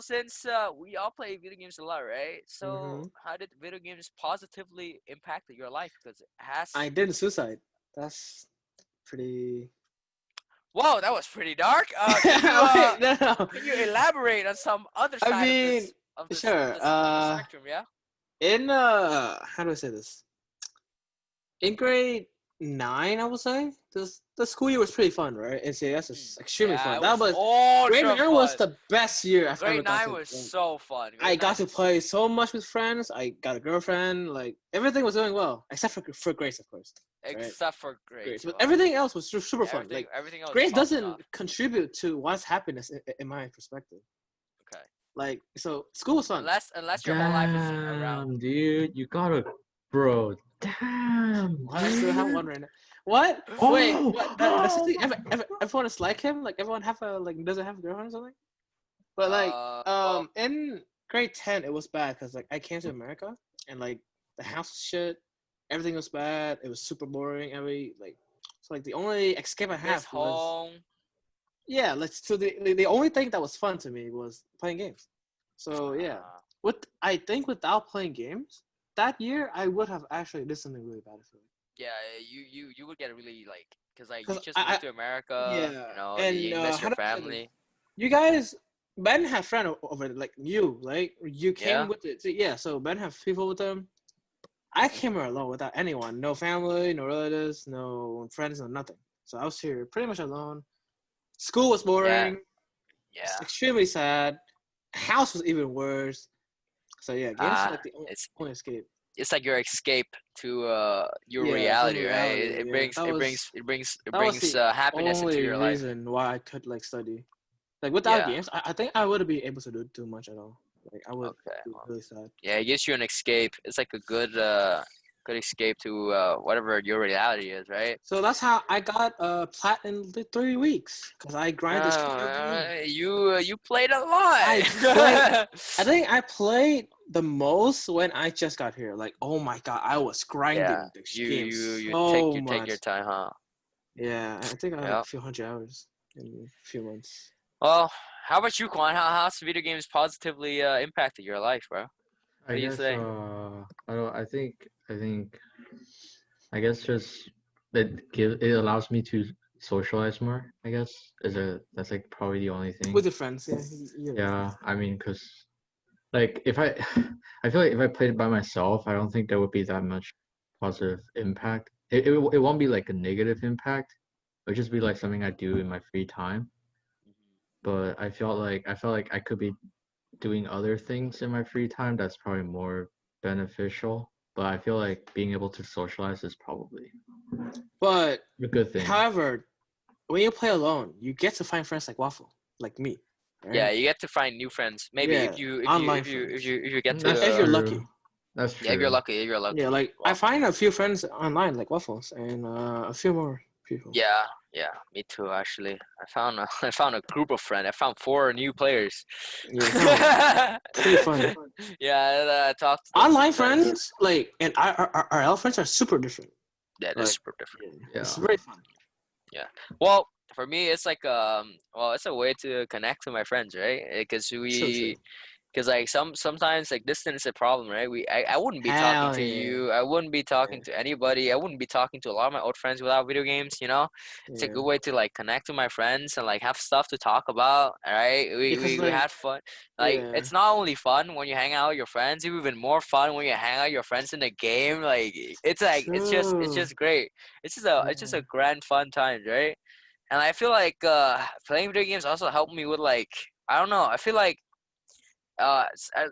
since we all play video games a lot, right? So, hmm how did video games positively impact your life? Because it has. I did suicide. That's pretty. Whoa, that was pretty dark. Can you Wait, no. can you elaborate on some other I side of mean, this sure. of the spectrum? Yeah. In how do I say this? In grade 9, I would say the school year was pretty fun, right? NCAS is extremely Yeah, fun. it That was was grade ultra 9 was fun. the best year I've ever Grade got 9 to. was Like, so fun. I Grade got 9 to is. play so much with friends. I got a girlfriend. Like everything was going well, except for Grace, of course. Right? Except for grades. Grace, but Well, everything else was super fun. Like everything else Grace popping doesn't off. contribute to what's happiness in my perspective. Okay. Like so, school was fun. Unless your whole life is around. Damn, dude, you gotta, bro. Damn, I still have dude. one right now. What? Wait, Oh, what? That's the thing. Everyone is like him. Like everyone have a like doesn't have a girlfriend or something. But like Well, in grade 10 it was bad because like I came to America and like the house was shit, everything was bad. It was super boring. So like the only escape I you miss have was home. yeah. Like so the only thing that was fun to me was playing games. So yeah, I think without playing games that year I would have actually did something really bad. I feel like. Yeah, you would get really like, because like you Cause just moved to America. yeah, You and miss how your do I say this? family. You guys, Ben have friend over like you, like you Yeah. came with it. So, yeah, so Ben have people with him. I came here alone without anyone, no family, no relatives, no friends, no nothing. So I was here pretty much alone. School was Yeah. boring. Yeah. Extremely sad. House was even worse. So yeah, games are like the It's only escape. it's like your escape to your Yeah, from reality, right? reality. Yeah, It that was brings the happiness into only your life. reason why I could like study. Like without Yeah. games, I think I wouldn't be able to do too much at all. Like I would Okay. be Well, really sad. yeah, it gives you an escape. It's like a good escape to whatever your reality is, right? So that's how I got plat in 3 weeks because I grinded shit every day. You played a lot. I played. I think I played the most when I just got here. Like, oh my god, I was Yeah. grinding this You game you you take so you take much. your time, huh? Yeah, I think I had like Yeah. a few hundred hours in a few months. Well, how about you, Quan? How's video games positively impacted your life, bro? What I do you guess say? I don't. I think I guess just it allows me to socialize more. I guess that's like probably the only thing. With your friends, yeah. You're right. Yeah, I mean, cause like if I, I feel like if I played it by myself, I don't think there would be that much positive impact. It won't be like a negative impact. It would just be like something I do in my free time. But I felt like I could be doing other things in my free time that's probably more beneficial. But I feel like being able to socialize is probably But a good thing. however, when you play alone, you get to find friends like Waffle, like me. Yeah, Right? you get to find new friends. Maybe Yeah, online friends. if you get That's If you're to true. lucky. That's yeah, if you're true. lucky, if you're Yeah, lucky. like I Well, find a few friends online like Waffles and a few more people. yeah, yeah, me too. Actually, I found I found a group of friends. I found four new players. Yeah, huh. Pretty fun. Yeah, I talk to them Online sometimes. friends, like, and our L friends are super different. Yeah, they're Like, super different. yeah, it's Yeah. very fun. Yeah. Well, for me, it's like well, it's a way to connect to my friends, right? Because True, true. like sometimes like distance is a problem, right? I wouldn't be talking Hell to yeah. you. I wouldn't be talking Yeah. to anybody. I wouldn't be talking to a lot of my old friends without video games. You know, it's a Yeah. good way to like connect to my friends and like have stuff to talk about. All right, Because we like, had fun. Like yeah. it's not only fun when you hang out with your friends. It's even more fun when you hang out with your friends in the game. Like it's True. just great. It's just Yeah. a grand fun time, right? And I feel like playing video games also helped me with like I don't know. I feel like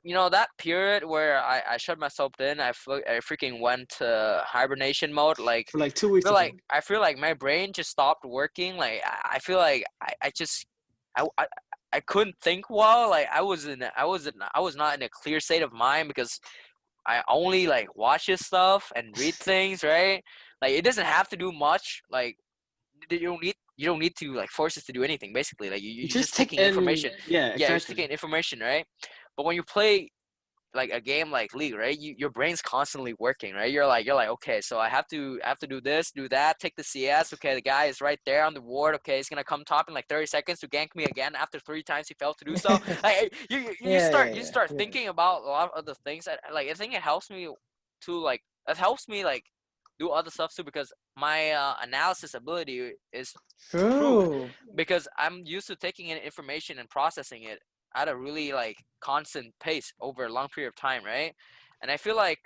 you know that period where I shut myself in, I freaking went to hibernation mode. Like For like 2 weeks or something. I feel like my brain just stopped working. Like I feel like I just I, I I couldn't think well. Like I was not in a clear state of mind because I only like watch this stuff and read things, right? Like it doesn't have to do much. Like you don't need to like force us to do anything basically like You you're just just take taking in, information. yeah, Yeah, you're just exactly. taking information, right? But when you play like a game like League, right, your brain's constantly working, right? You're like okay, so I have to do this, do that, take the CS. Okay, the guy is right there on the ward. Okay, he's gonna come top in like 30 seconds to gank me again after 3 times he failed to do so. Like Yeah, yeah, you yeah, start yeah. thinking about a lot of other things that, like I think it helps me to like it helps me like do other stuff too because my analysis ability is improved True. because I'm used to taking in information and processing it at a really like constant pace over a long period of time, right? And I feel like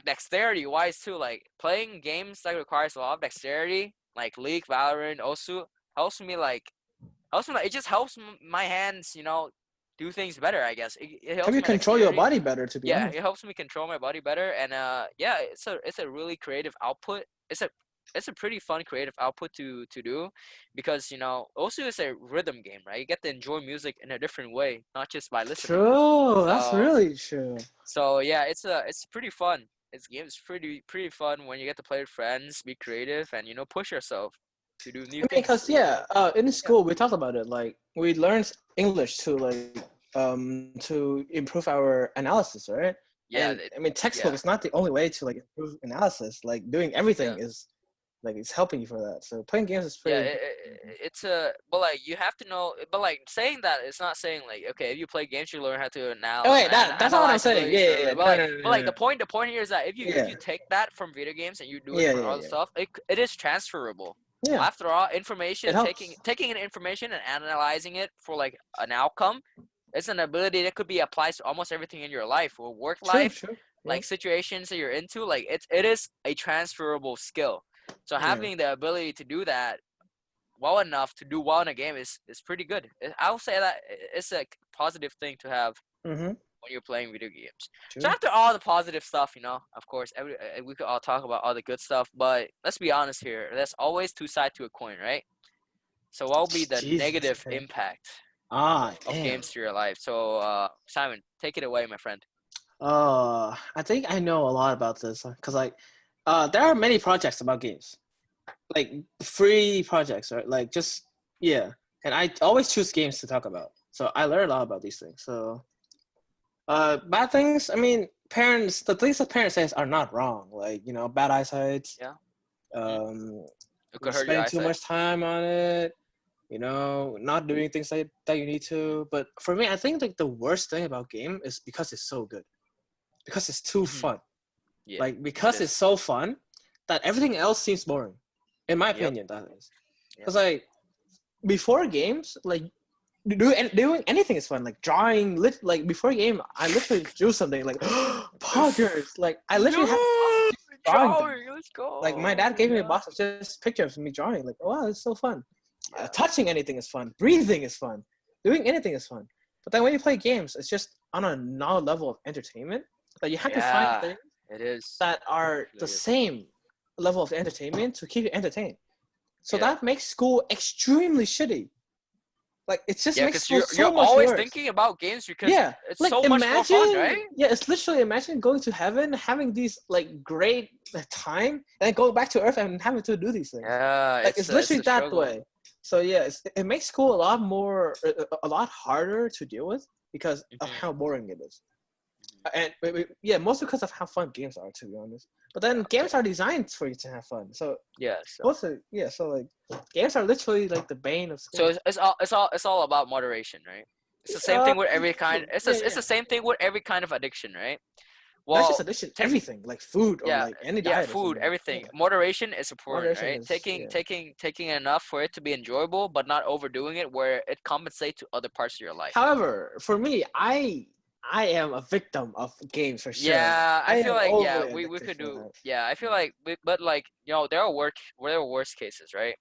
dexterity wise too, like playing games that requires a lot of dexterity, like League, Valorant, also helps me like it just helps my hands, you know, do things better. I guess it Help helps you my control your dexterity. body better, to be Yeah, honest. it helps me control my body better, and yeah, it's a really creative output. It's a pretty fun creative output to do, because you know also it's a rhythm game, right? You get to enjoy music in a different way, not just by listening. True. That's So really true. yeah, it's pretty fun. It's game's pretty fun when you get to play with friends, be creative, and you know push yourself to do new I mean, things. cause yeah, in school we talked about it. Like we learned English to to improve our analysis, right? And Yeah, I mean, textbook yeah, is not the only way to like improve analysis. Like doing yeah. everything is like it's helping you for that. So playing games is Yeah, pretty. it's a but like you have to know, but like saying that it's not saying like okay if you play games you learn how to Oh wait, that's not what I'm analyze saying. abilities Yeah, yeah, thoroughly. yeah. No, no, no, But no, like no. the point here is that if Yeah, you take that from video games and you do it yeah, for yeah, other yeah, stuff, it is transferable. yeah. After all, It information helps. taking in information and analyzing it for like an outcome, it's an ability that could be applied to almost everything in your life or work True, life, true. like Yep. situations that you're into. Like it is a transferable skill. So Yeah. having the ability to do that well enough to do well in a game is pretty good. I will say that it's a positive thing to have Mhm. when you're playing video games. So True. after all the positive stuff, you know, of course, we could all talk about all the good stuff, but let's be honest here. There's always two sides to a coin, right? So what will be the Jesus. negative Okay. impact Ah, of damn. games to your life? So Simon, take it away, my friend. I think I know a lot about this because like, there are many projects about games, like free projects, right? Like just yeah, and I always choose games to talk about. So I learn a lot about these things. So, bad things. I mean, parents. The things that parents say are not wrong. Like bad eyesight. Yeah. Hmm. Um, It could hurt your spending too eyesight. much time on it. Not doing things that you need to. But for me, I think like the worst thing about game is because it's so good, because it's too Hmm. fun. Yeah, Like it because it's is. so fun, that everything else seems boring. In my Yep. opinion, that is. Yeah. Because like before games, like doing anything is fun. Like drawing, like before game, I literally drew something like poggers. Like I literally had drawing them. Let's go. Like my dad gave me a Yeah. box of just pictures of me drawing. Like, oh, wow, it's so fun. Yeah. Touching anything is fun. Breathing is fun. Doing anything is fun. But then when you play games, it's just on another level of entertainment. Like you have to find Yeah, things it is. that are the is. same level of entertainment to keep you entertained. So Yeah. that makes school extremely shitty. Like it just Yeah, makes because school you're so much always worse. thinking about games because Yeah, it's like so much more fun, right? Yeah, it's literally imagine going to heaven, having these like great time, and then going back to earth and having to do these things. Yeah, Like it's literally a that struggle. way. So yeah, it makes school a lot more, a lot harder to deal with because of Mhm. how boring it is. And yeah, mostly because of how fun games are, to be honest. But then games are designed for you to have fun. So Yeah, so also yeah, so like games are literally like the bane of school. it's all about moderation, right? It's the same thing with every kind. It's yeah, it's the same thing with every kind of addiction, right? Not Well, just addiction, everything like food or yeah, like any yeah, diet or food, something. everything. Yeah. Moderation is important, Moderation right? is Taking enough for it to be enjoyable, but not overdoing it where it compensates to other parts of your life. However, for me, I am a victim of games for sure. Yeah, I feel am like yeah, overly we addicted could for do that. yeah. I feel like but like there are worse cases, right?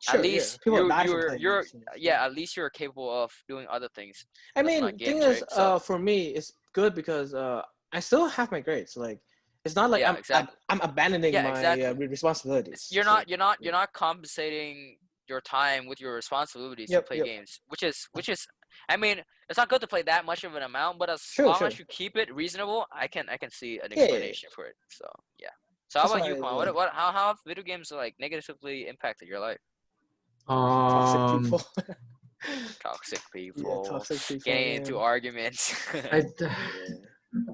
At Sure, yeah. least People die from playing you're games. yeah. At least you're capable of doing other things. I That's mean, not thing games, is, right? So for me, it's good because I still have my grades. Like, it's not like yeah, exactly. I'm abandoning Yeah, my exactly. responsibilities. You're So, not compensating your time with your responsibilities to yep, play yep. games, which is I mean, it's not good to play that much of an amount, but as True, long true. as you keep it reasonable, I can see an Yeah, yeah, yeah. explanation for it. So yeah. So how That's about why, you, Kwan? yeah. What how have video games like negatively impacted your life? Toxic Um, people. Toxic Yeah, people, toxic people, getting into man. arguments. I, Yeah.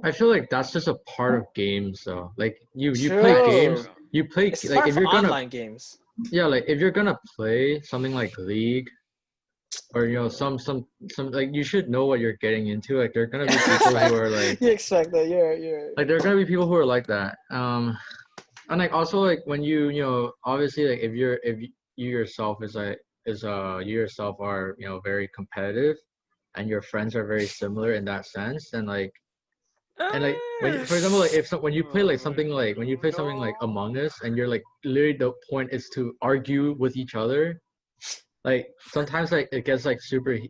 I feel like that's just a part of games though. Like you play That is True. games, true. you play It's like part if of you're gonna online games. yeah, like if you're gonna play something like League or some like you should know what you're getting into. Like there are gonna be Yeah, you people who expect. are You expect that. You're. like there are gonna be people who are like that. And like also like when you know obviously like if you yourself you yourself are very competitive and your friends are very similar in that sense and like when you, for example like if when you play like something like when you play something like Among Us and you're like literally the point is to argue with each other, like sometimes like it gets like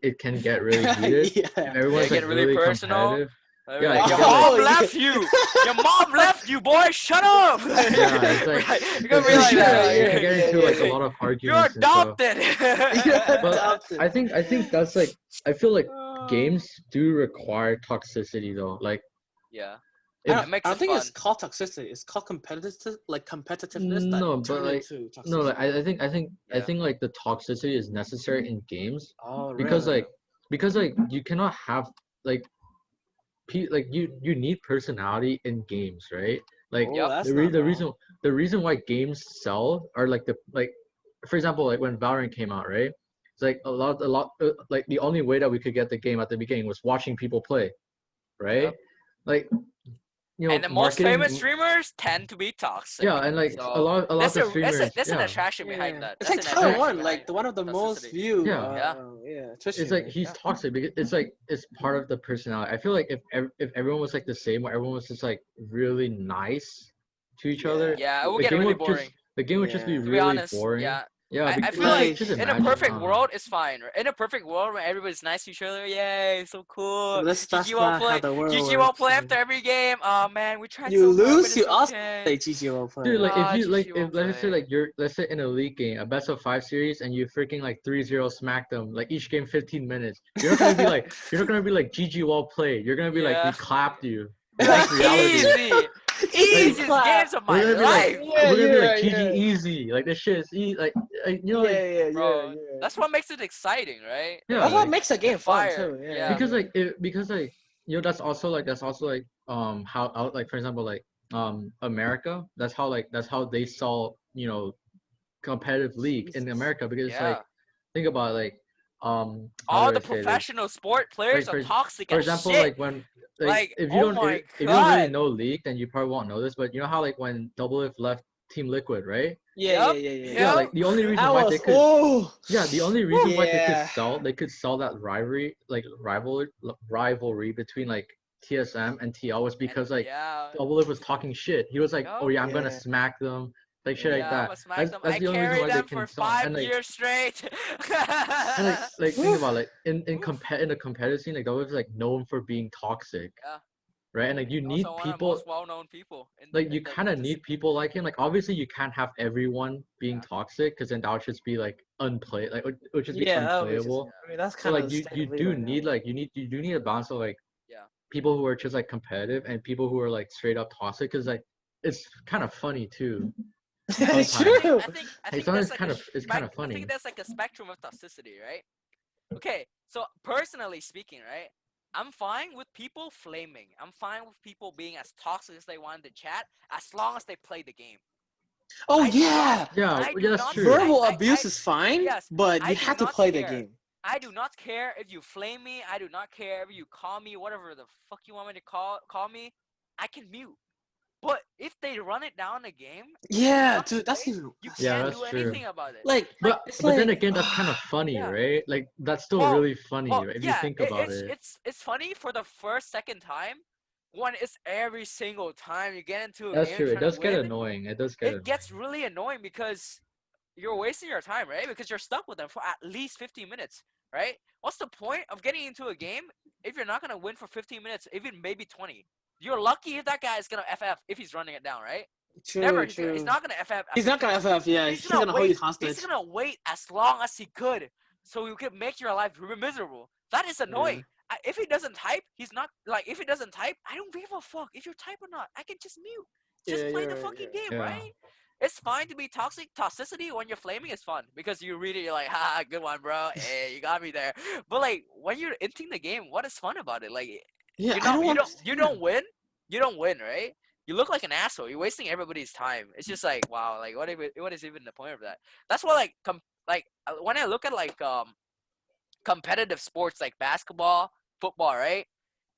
it can get really heated Yeah. if Yeah, everyone's like get really really personal. competitive. I'll be Yeah, it like, can your get like mom Oh, yeah. left you. Your mom left you, boy. Shut up. yeah, it's like Right. You're gonna it's be like like yeah, that. like, it yeah, can get yeah, into yeah, like a yeah. lot of You're arguments and stuff. adopted. You're But adopted. I think that's like I feel like games do require toxicity though. Like Yeah, if it makes I it don't think it's fun. called toxicity. It's called competitiveness that no, but turn like into no, like toxicity. I Yeah. think like the toxicity is necessary in games Oh, because really? like you cannot have like like you need personality in games, right? Like Oh, Yep. that's not wrong. the reason why games sell are like the like for example like when Valorant came out, right? It's like a lot like the only way that we could get the game at the beginning was watching people play, right? Yep. Like And the most famous marketing. streamers tend to be toxic. Yeah, and like So a lot of streamers, that's an yeah, attraction behind Yeah, that. it's That's like an Tyler like attraction One, behind like the one of the most toxicity. viewed, yeah, Yeah. Twitch it's like streamers. he's Yeah. toxic because it's like it's part of the personality. I feel like if everyone was like the same, or everyone was just like really nice to each Yeah. other, Yeah, it will the get game really would boring. just be Yeah. To be really honest, boring. yeah. Yeah, I feel like like Like, just in a imagine. I perfect don't know. world, it's fine. In a perfect world where everybody's nice to each other, yay, so cool. that's GG won't not how play. the world GG won't works. play after every game. Oh man, we tried You so hard, but lose, you it's also okay. say GG will Dude, play. like if you GG if won't let's say play. like let's say in a league game, a best of 5 series, and you freaking like 3-0 smack them, like each game 15 minutes. You're not gonna be like GG well played. You're gonna be like we Yeah. clapped you. Like Like that's reality. easy. Easy Like Easiest clap. games of we're my gonna be like life. Yeah, we're gonna be you're like right. GG Yeah. easy. Like this shit is easy. Like like Bro, Yeah. that's what makes it exciting, right? yeah, That's what like makes a The game fun fire. too. Yeah. Yeah. because like because like that's also like how out like for example like America, that's how they saw competitive league in Jesus. America because it's like Yeah. think about it, like how All do I the say this? professional sport Like players are toxic for as example, shit. like when like Like, oh my if you don't really god. know league, then you probably won't know this. But you know how like when Double If left Team Liquid, right? Yeah, Yep. Yeah, Yep. like the only reason That why they was could oh yeah, the only reason why yeah. they could sell that rivalry between like TSM and TL was And because like yeah. Double was talking shit. He was like, "Oh Yup. yeah, I'm gonna Yeah. smack them," like shit like Yeah, I'm Yeah. that. gonna smack them. That's I the only reason carried why they them can for sell. five And like years straight. think Woof. about it Oof. in the competitive scene, like Double is like known for being toxic, Yeah. right? And like you Also need one of the people most well-known people like you in the kind of this. need people like him. Like obviously you can't have everyone being Yeah. toxic because then that would just be like unplay like it would just be Yeah, that was just. unplayable. I mean, that's But kind of like the state you of league do right now. need like you do need a balance of like Yeah. people who are just like competitive and people who are like straight up toxic because like it's kind of funny too It's I sometimes. think true. I think I Like think sometimes that's like a it's kind of I think funny. that's like a spectrum of toxicity, right? Okay, so personally speaking, right? I'm fine with people flaming. I'm fine with people being as toxic as they want in the chat, as long as they play the game. Oh I do not. yeah. Yeah, I do yeah, that's not. true. Verbal abuse I is fine, yes. but I you do have to not play the care. game. I do not care if you flame me. I do not care if you call me whatever the fuck you want me to call me. I can mute. But if they run it down the game and you Yeah, run dude, that's away, even you that's Yeah, can't that's do true. anything about it. like Like, it's But then like again, that's kind of funny, yeah. right? Like that's still Well, really funny, well, right? If you yeah. think about It's it. it's funny for the first second time. When it's every single time you get into a That's game true. It trying to does get win, annoying. It does get it annoying. gets really annoying because you're wasting your time, right? Because you're stuck with them for at least 15 minutes, right? What's the point of getting into a game if you're not gonna win for 15 minutes, even maybe 20? You're lucky if that guy is gonna FF if he's running it down, right? Never. true, He's true. not gonna FF at He's not 15 gonna minutes. FF. Yeah, He's he's gonna gonna hold you wait. He's hostage. gonna wait as long as he could, so he could make your life miserable. That is Yeah, annoying. If he doesn't type, he's not like. If he doesn't type, I don't give a fuck if you type or not. I can just mute. yeah, Just play you're the right. fucking You're game, Yeah. right? It's fine to be toxic. Toxicity when you're flaming is fun because you read it, you're like, ha, good one, bro. Hey, you got me there. But like when you're ending the game, what is fun about it? Like yeah, I don't you understand. don't win. You don't win, right? You look like an asshole. You're wasting everybody's time. It's just like wow, like what is even the point of that? That's why when I look at like competitive sports like basketball, football, right?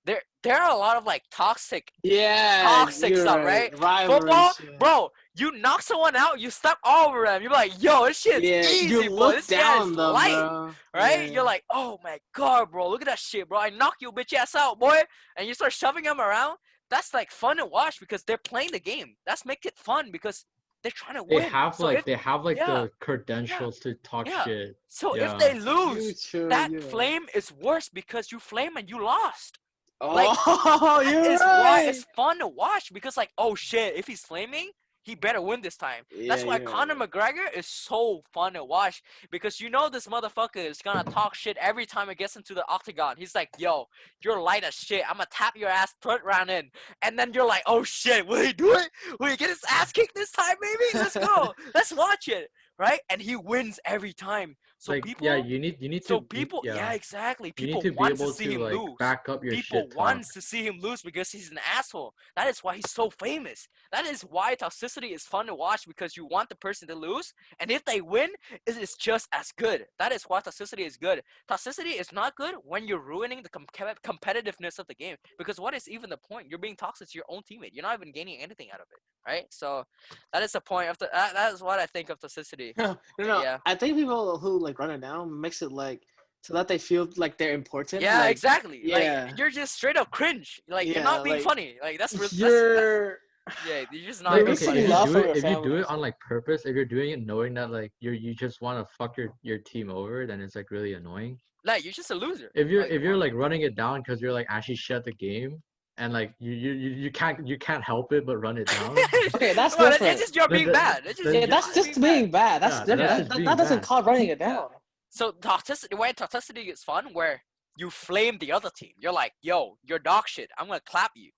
There are a lot of like Yeah, toxic you're stuff, right? right. Football, Rivalries. Yeah. bro, you knock someone out, you step all over them. You're like, yo, this shit's Yeah, you easy, boy. look This guy is down them, light, bro. right? Yeah. You're like, oh my god, bro, look at that shit, bro. I knock your bitch ass out, boy. And you start shoving them around. That's like fun to watch because they're playing the game. That's make it fun because they're trying to win. So if They have like yeah, the yeah, credentials to talk yeah. shit. So if Yeah. they lose, True, that you're right. flame is worse because you flame and you lost. Like Oh, that you're is why right. it's fun to watch because like oh shit if he's flaming he better win this time. Yeah, That's why you're right. Conor McGregor is so fun to watch because you know this motherfucker is gonna talk shit every time it gets into the octagon. He's like, yo, you're light as shit. I'm gonna tap your ass third round in. And then you're like, oh shit, will he do it? Will he get his ass kicked this time, baby? Let's go. Let's watch it. Right? And he wins every time. So Like yeah, people you need so to people, yeah. yeah, exactly. You need People to be want to able see to him like lose. back up your People shit talk. wants to see him lose because he's an asshole. That is why he's so famous. That is why toxicity is fun to watch because you want the person to lose, and if they win, it is just as good. That is why toxicity is good. Toxicity is not good when you're ruining the competitiveness of the game because what is even the point? You're being toxic to your own teammate. You're not even gaining anything out of it, right? So that is the point of that is what I think of toxicity. No, no, no. Yeah. I think people who like run it down makes it like so that they feel like they're important. Yeah, Like, exactly. Like yeah, you're just straight up cringe. Like you're yeah, not being like funny. Like that's you're yeah. You're just you're not Like being okay, missing funny if at you all. love do from it your if you do family. it on like purpose, if you're doing it knowing that like you just want to fuck your team over, then it's like really annoying. Like you're just a loser. Like If come you're on. like running it down because you're like actually shut the game and like you can't help it but run it down. Okay, that's Well, it's different. just you're Then being bad. It's just Yeah, then that's just just being bad. being bad. That's yeah, then that's Yeah. different. just That being doesn't bad. call running it Yeah. down. So toxicity, when toxicity is fun, where you flame the other team. You're like, yo, you're dog shit. I'm gonna clap you,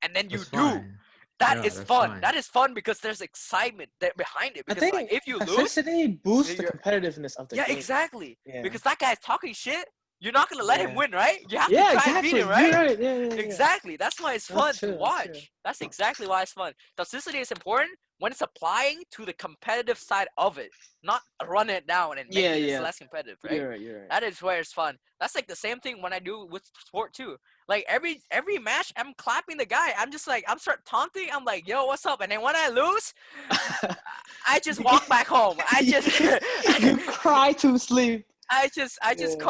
and then you That's do. fine. That Yeah, is that's fun. fine. That is fun because there's excitement behind it. I Because like think if you lose, toxicity boosts the you're competitiveness of the yeah, game. exactly. Yeah, Because that guy's talking shit. You're not gonna let him yeah, win, right? You have to yeah. try and beat him, Exactly. You're right? right. Yeah, yeah, yeah. Exactly. That's why it's fun That's to true. That's true. watch. That's exactly why it's fun. Toxicity is important when it's applying to the competitive side of it, not run it down and Yeah, making it yeah. less competitive, right? You're right. You're right. That is where it's fun. That's like the same thing when I do with sport too. Like every match, I'm clapping the guy. I'm just like I'm start taunting. I'm like, yo, what's up? And then when I lose, I just walk back home. I just You cry to sleep. Yeah. I just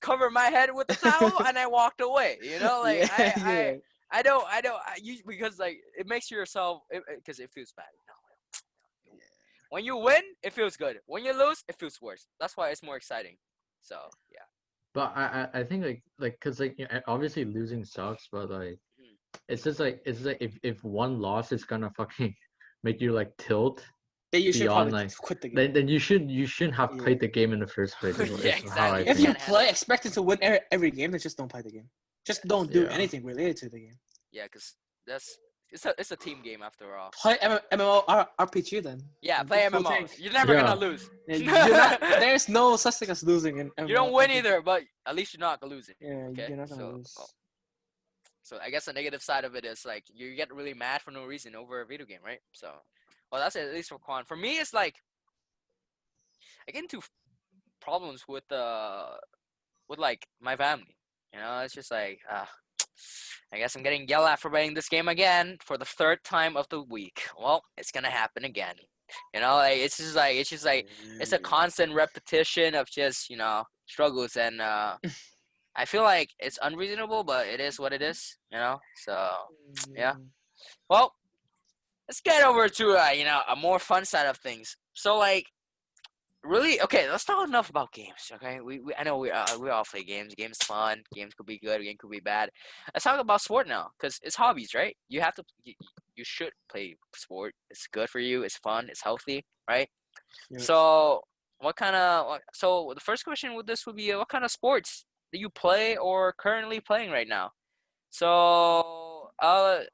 cover my head with the towel and I walked away. You know, like Yeah, you're right. because like it makes yourself because it feels bad. When you win, it feels good. When you lose, it feels worse. That's why it's more exciting. So yeah. But I think like cause like obviously losing sucks, but like Mhm. it's like if one loss is gonna fucking make you like tilt Then you should beyond probably like quit the game. then you shouldn't have Yeah. played the game in the first place. Yeah, Is how I exactly. If You you think. can't handle play it. expecting to win every game, then just don't play the game. Just Yes. don't do Yeah. anything related to the game. Yeah, because that's it's a team game after all. Play MMO RPG then. Yeah, And play do cool MMOs. things. You're never Yeah. gonna lose. Yeah, You you're not. There's no such thing as losing in don't win MMORPG. either, but at least you're not losing. Yeah, Okay, you're not gonna so lose. so I guess the negative side of it is like you get really mad for no reason over a video game, right? So, well, that's at least for Quan. For me, it's like I get into problems with like my family. You know, it's just like I guess I'm getting yelled at for playing this game again for the third time of the week. Well, it's gonna happen again. You know, like it's just like it's a constant repetition of just struggles, and I feel like it's unreasonable, but it is what it is. You know, so yeah. Well, let's get over to a more fun side of things. So like really, okay, let's talk enough about games. Okay, we I know we all play games. Games fun. Games could be good. Game could be bad. Let's talk about sport now, cause it's hobbies, right? You should play sport. It's good for you. It's fun. It's healthy, right? Yeah. So so the first question with this would be what kind of sports do you play or currently playing right now? So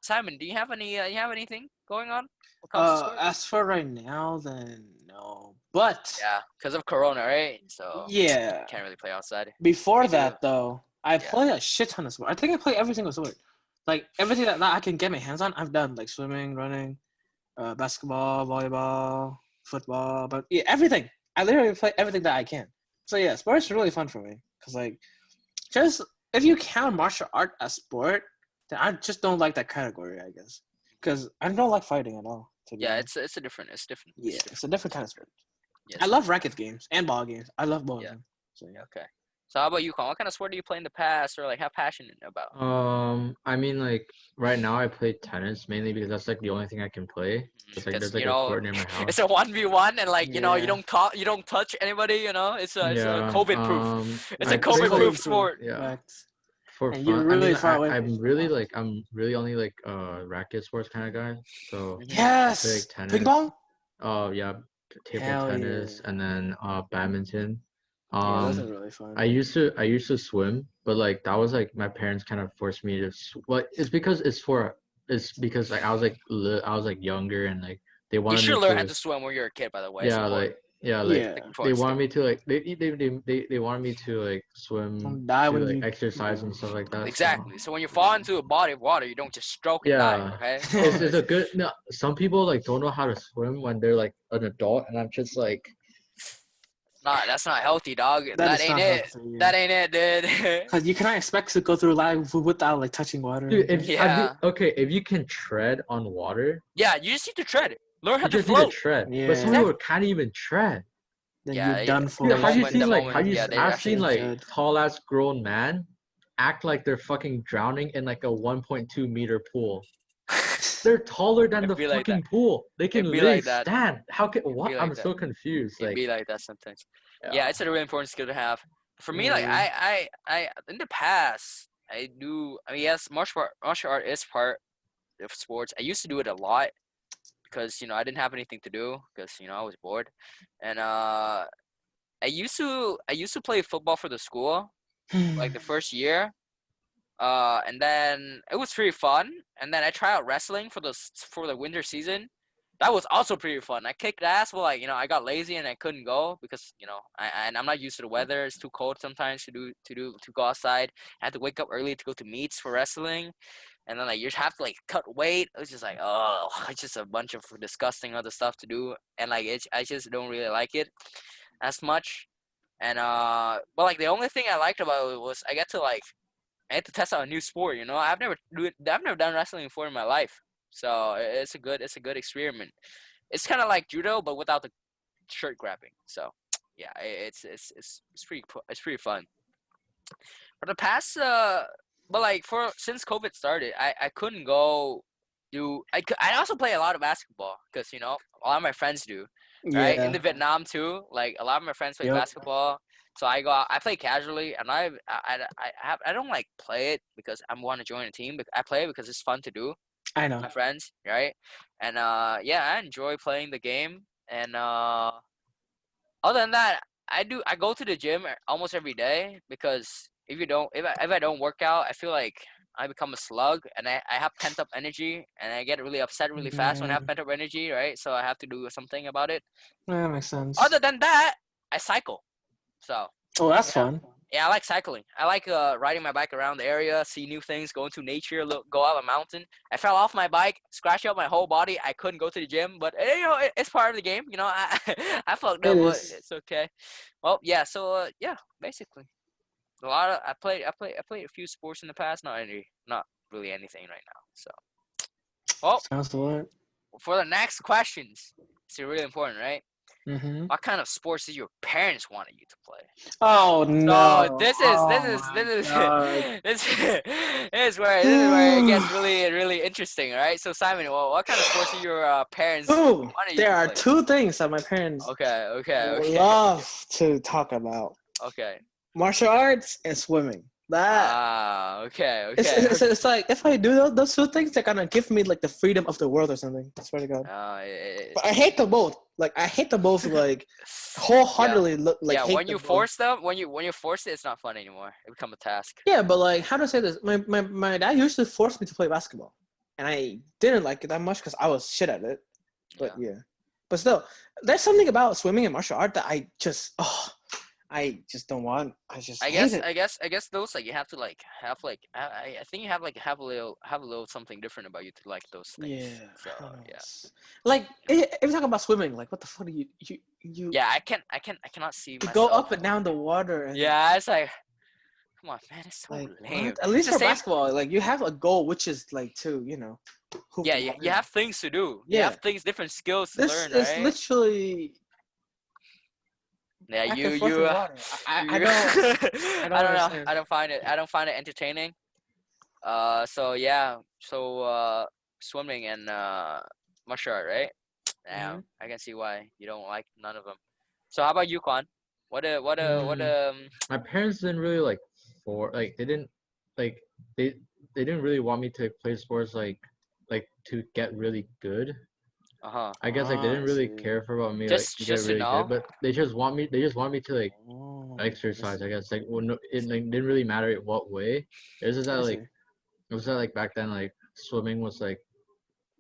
Simon, do you have you have anything going on when it comes to sport? As for right now, then no. But Yeah, because of Corona, right? So yeah, can't really play outside. before Me too. that though, I Yeah. play a shit ton of sport. I think I play every single sport. Like everything that I can get my hands on, I've done. Like swimming, running, basketball, volleyball, football, but yeah, everything. I literally play everything that I can. So yeah, sports are really fun for me because like just if you count martial art as sport, then I just don't like that category. I guess because I don't like fighting at all. To be Yeah, honest. it's a different. It's different. Yeah, It's it's a different. different kind of sport. Yes. I love racket games and ball games. I love both Yeah. of them. So yeah. Okay. So how about you, Colin? What kind of sport do you play in the past or like how passionate about? I mean like right now I play tennis mainly because that's like the only thing I can play. It's like Because there's like a court near my it's house. a 1v1 and like Yeah. you don't touch anybody. You know, it's a Yeah. COVID proof. It's I a Yeah, it's play COVID like proof COVID proof. sport. yeah Facts. for And you're fun. I really mean far away from I'm really only like racket sports kind of guy. So Mhm. I play like Yes. Ping tennis. pong? Oh yeah, table Hell yeah. tennis and then badminton. Yeah, those are Um, really fun. I used to swim, but like that was like my parents kind of forced me to. Well, it's because like I was like younger and like they You wanted me should learn how to to swim when you're a kid. By the way, it's yeah important. like yeah like Yeah. It's they important wanted skill. me to like they wanted me to like swim Don't die to when like you exercise and stuff like that. So Exactly. So when you fall into a body of water, you don't just stroke and die. yeah, Okay. it's So it's a good no. Some people like don't know how to swim when they're like an adult, and I'm just like. that's not healthy, dog. that That is ain't not it. healthy. Yeah. That ain't it, dude. Because you cannot expect to go through life without like touching water. Dude, Anything. Yeah. if you can tread on water, Yeah, you just need to tread it. Learn how you to just need to float. tread. But some Yeah. people Exactly. can't even tread. Then Yeah, you're done Dude, the for. moment, the have moment, you yeah, s- they I've actually seen You're like dead. tall ass grown man act like they're fucking drowning in like a 1.2 meter pool. They're taller than it'd the be like that. fucking pool. They can It'd be literally like that. stand. How can It'd what? be like I'm that. so confused. It'd Like, be like that sometimes. yeah. Yeah, it's a really important skill to have. For me, like Yeah. I in the past, I do. I mean, yes, martial art is part of sports. I used to do it a lot because I didn't have anything to do because I was bored, and I used to play football for the school like the first year. And then it was pretty fun. And then I tried out wrestling for the winter season. That was also pretty fun. I kicked ass, but like I got lazy and I couldn't go because and I'm not used to the weather. It's too cold sometimes to go outside. I had to wake up early to go to meets for wrestling, and then like you just have to like cut weight. It was just like it's just a bunch of disgusting other stuff to do, and like I just don't really like it as much. And but like the only thing I liked about it was I get to test out a new sport. I've never done wrestling before in my life, so it's a good experiment. It's kind of like judo, but without the shirt grabbing. So yeah, it's pretty fun. For the past but like for since COVID started, I couldn't go do I also play a lot of basketball because a lot of my friends do, right? In Yeah. the Vietnam too, like a lot of my friends play Yep. basketball. So I play casually, and I don't like play it because I want to join a team. But I play it because it's fun to do I with know. my friends, right? And yeah, I enjoy playing the game. And other than that, I go to the gym almost every day because if I don't work out, I feel like I become a slug, and I have pent up energy, and I get really upset really fast when I have Yeah. pent up energy, right? So I have to do something about it. That makes sense. Other than that, I cycle. So Oh, that's yeah. fun. Yeah, I like cycling. I like riding my bike around the area, see new things, go into nature, go up a mountain. I fell off my bike, scratched up my whole body. I couldn't go to the gym, but it's part of the game. I I fucked It up, but is. it's okay. Well, yeah. So yeah, basically, a lot of I played a few sports in the past. Not really anything right now. So, well, Sounds lit. for the next questions, it's really important, right? Mm-hmm. What kind of sports did your parents wanted you to play? Oh So no. Oh my god. this is where it gets really really interesting, right? So Simon, what kind of sports do your parents Ooh, wanted you there to are play? two things that my parents Okay. love to talk about: Okay. martial arts and swimming. That it's like if I do those two things, they're gonna give me like the freedom of the world or something. I swear to God. But I hate them both. Like I hate them both. Like yeah. wholeheartedly. Like Yeah, hate when them you both. force them, when you force it, it's not fun anymore. It become a task. Yeah, but like how to say this? My dad used to force me to play basketball, and I didn't like it that much because I was shit at it. But Yeah. yeah, but still, there's something about swimming and martial art that I just don't want. I just hate it. I guess those like you have to like have like I think you have like have a little something different about you to like those things. Yeah, So I don't know. yeah. Like if you talk about swimming, like what the fuck do you Yeah, I cannot see you go myself. up and down the water and Yeah, it's like come on, man, it's so like lame. what? At It's least the for same. basketball, like you have a goal, which is like to hoop Yeah, the ball you in. have things to do. You Yeah, have things, different skills to this learn, is right? literally Yeah, back and forth in water. I you don't I don't know. understand. I don't find it entertaining. So yeah, so swimming and martial art, right? Yeah, Hmm. I can see why you don't like none of them. So how about you, Quan? What Mm, my parents didn't really like for like like they they didn't really want me to play sports like to get really good. uh-huh. I guess like they didn't I really see. care for about me like to get Just to really good, know. but they just want me to like Oh, I exercise. see. I guess like well, no, it like didn't really matter in what way. It was just that I like see. it was that like back then like swimming was like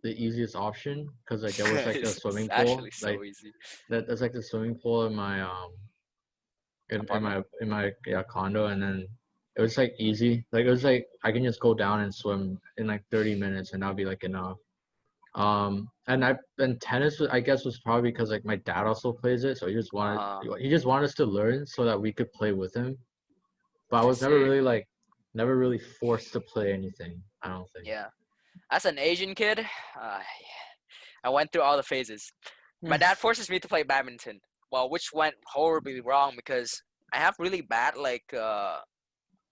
the easiest option because like there was like a It's swimming pool actually like so easy. that's like the swimming pool in my Apartment. in my yeah, condo, and then it was like easy. Like it was like I can just go down and swim in like 30 minutes, and that'll be like enough. And tennis I guess was probably because like my dad also plays it, so Uh-huh. he just wanted us to learn so that we could play with him. But I I was never see. really like never really forced to play anything. I don't think. Yeah. As an Asian kid, I went through all the phases. My dad forces me to play badminton. Well, which went horribly wrong because I have really bad like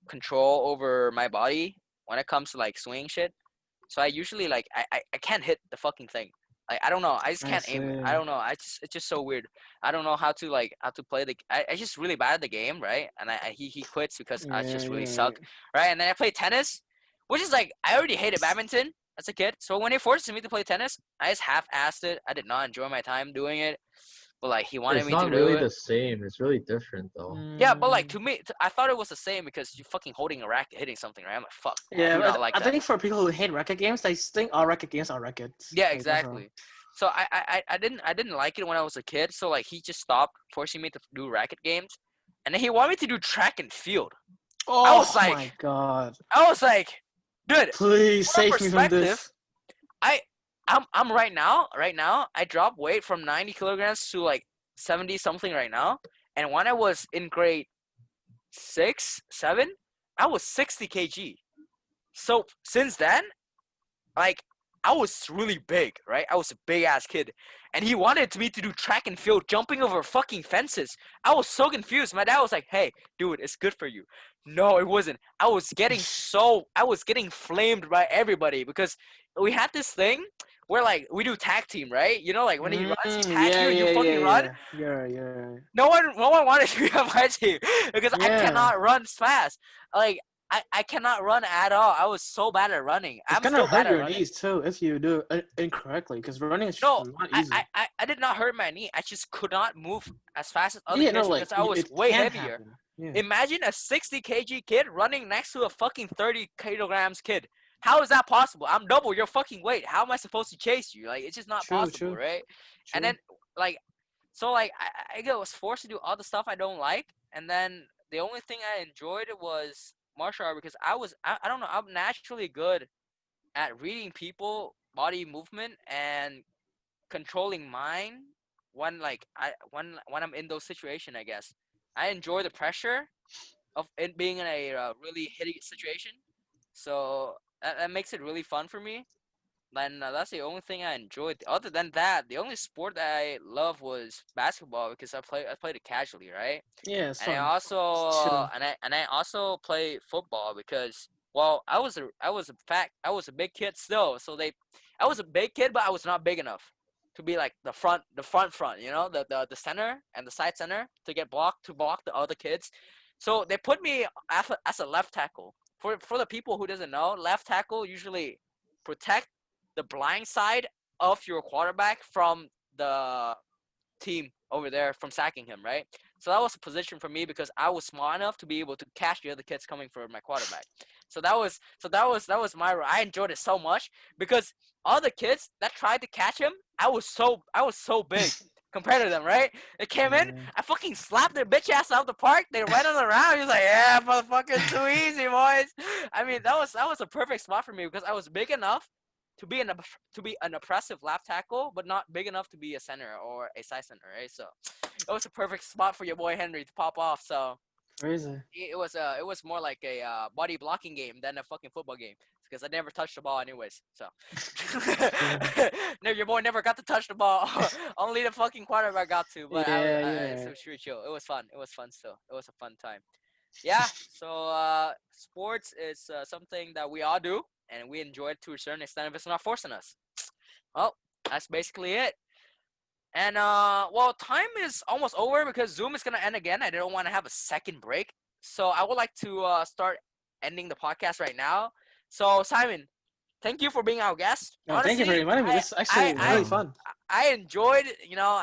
control over my body when it comes to like swing shit. So I usually like I can't hit the fucking thing. Like I don't know. I just I can't aim it. I see. don't know. It's just so weird. I don't know how to play the. I just really bad at the game, right? And he quits because I Yeah, just really you're suck, right. right? And then I play tennis, which is like I already hated badminton as a kid. So when he forced me to play tennis, I just half-assed it. I did not enjoy my time doing it, but like he wanted It's me to not do really it. the same. It's really different though. Yeah, but like Mm, to me, I thought it was the same because you fucking holding a racket, hitting something, right? I'm like, fuck, I yeah, do not but like I that. think for people who hate racket games, they think all racket games are rackets. Yeah, Like that's all. exactly. So I didn't like it when I was a kid. So like he just stopped forcing me to do racket games, and then he wanted me to do track and field. I was Oh like, my god. I was like, dude, Please for save me from perspective, this. I I'm right now I dropped weight from 90 kilograms to like 70 something right now. And when I was in grade 6, 7, I was 60 kg. So since then, like I was really big, right? I was a big ass kid, and he wanted me to do track and field, jumping over fucking fences. I was so confused. My dad was like, "Hey, dude, it's good for you." No, it wasn't. I was getting flamed by everybody because we had this thing where like we do tag team, right? You know, like when he runs, he tag Yeah, you and you yeah, yeah, fucking run. yeah. Yeah. No one wanted to be on my team because I Yeah. cannot run fast. Like I cannot run at all. I was so bad at running. It's I'm gonna still bad hurt at your running. knees too if you do it incorrectly, because running is No, not I, easy. I, I I did not hurt my knee. I just could not move as fast as other Yeah, no, kids like because I was it way can heavier. happen. Yeah. Imagine a 60 kg kid running next to a fucking 30 kilograms kid. How is that possible? I'm double your fucking weight. How am I supposed to chase you? Like, it's just not True, possible, true, right? And true. then, like, so, like, I was forced to do all the stuff I don't like. And then the only thing I enjoyed was martial art because I don't know, I'm naturally good at reading people, body movement, and controlling mine when I'm in those situations. I guess I enjoy the pressure of it being in a really hitty situation, so that makes it really fun for me. And that's the only thing I enjoyed. Other than that, the only sport that I love was basketball because I played it casually, right? Yeah, it's And I fun. also It's chill. and I also play football because well I was a big kid still, so they I was a big kid but I was not big enough to be like the front, you know, the center and the side center to get blocked to block the other kids. So they put me as a left tackle. For the people who doesn't know, left tackle usually protect the blind side of your quarterback from the team over there from sacking him, right? So that was a position for me because I was small enough to be able to catch the other kids coming for my quarterback. So that was my role. I enjoyed it so much because all the kids that tried to catch him, I was so big compared to them, right? They came in, Yeah. I fucking slapped their bitch ass out the park. They ran on the round. He was like, "Yeah, motherfucker, too easy, boys." I mean, that was a perfect spot for me because I was big enough to be an oppressive left tackle, but not big enough to be a center or a side center, right? So it was a perfect spot for your boy Henry to pop off. So Crazy. it was more like a body blocking game than a fucking football game because I never touched the ball anyways. So no, your boy never got to touch the ball. Only the fucking quarterback got to. But Yeah, it yeah. was really chill. It was fun. It was fun still. It was a fun time. Yeah. So sports is something that we all do and we enjoy it to a certain extent if it's not forcing us. Well, that's basically it. And well, time is almost over because Zoom is gonna end again. I don't want to have a second break, so I would like to start ending the podcast right now. So Simon, thank you for being our guest. No, thank you for Honestly, inviting me. I This is actually I I really Yeah. fun. I enjoyed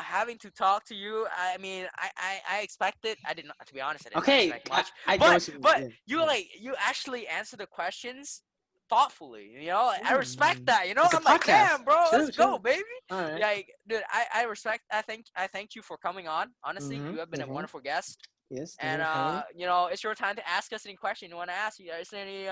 having to talk to you. I mean, I expected. I did not, to be honest, I did not Okay, expect much. I get But what you mean. but Yeah, you actually answer the questions thoughtfully. I respect yeah. that. It's a I'm like, podcast. damn, bro, let's True, go, true. baby. All right. Like, dude, I respect. I thank you for coming on. Honestly, Mm-hmm. you have been No a problem. wonderful guest. Yes, thank And you for having me. it's your time to ask us any question you want to ask. Is there any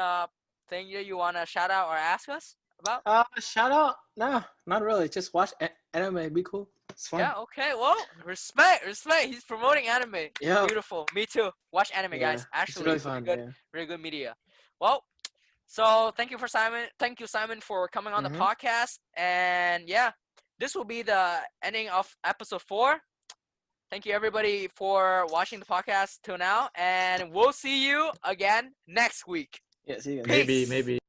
thing that you want to shout out or ask us about? Shout out? No, not really. Just watch anime. Be cool. It's fun. Yeah, okay. Well, respect, respect. He's promoting anime. Yep. Beautiful. Me too. Watch anime, Yeah, guys. it's really Actually, fun. Yeah. really good media. Well, so thank you for Simon. Thank you, Simon, for coming on the Mm-hmm. podcast. And yeah, this will be the ending of episode 4. Thank you, everybody, for watching the podcast till now. And we'll see you again next week. Yeah. See you guys. Maybe Peace. maybe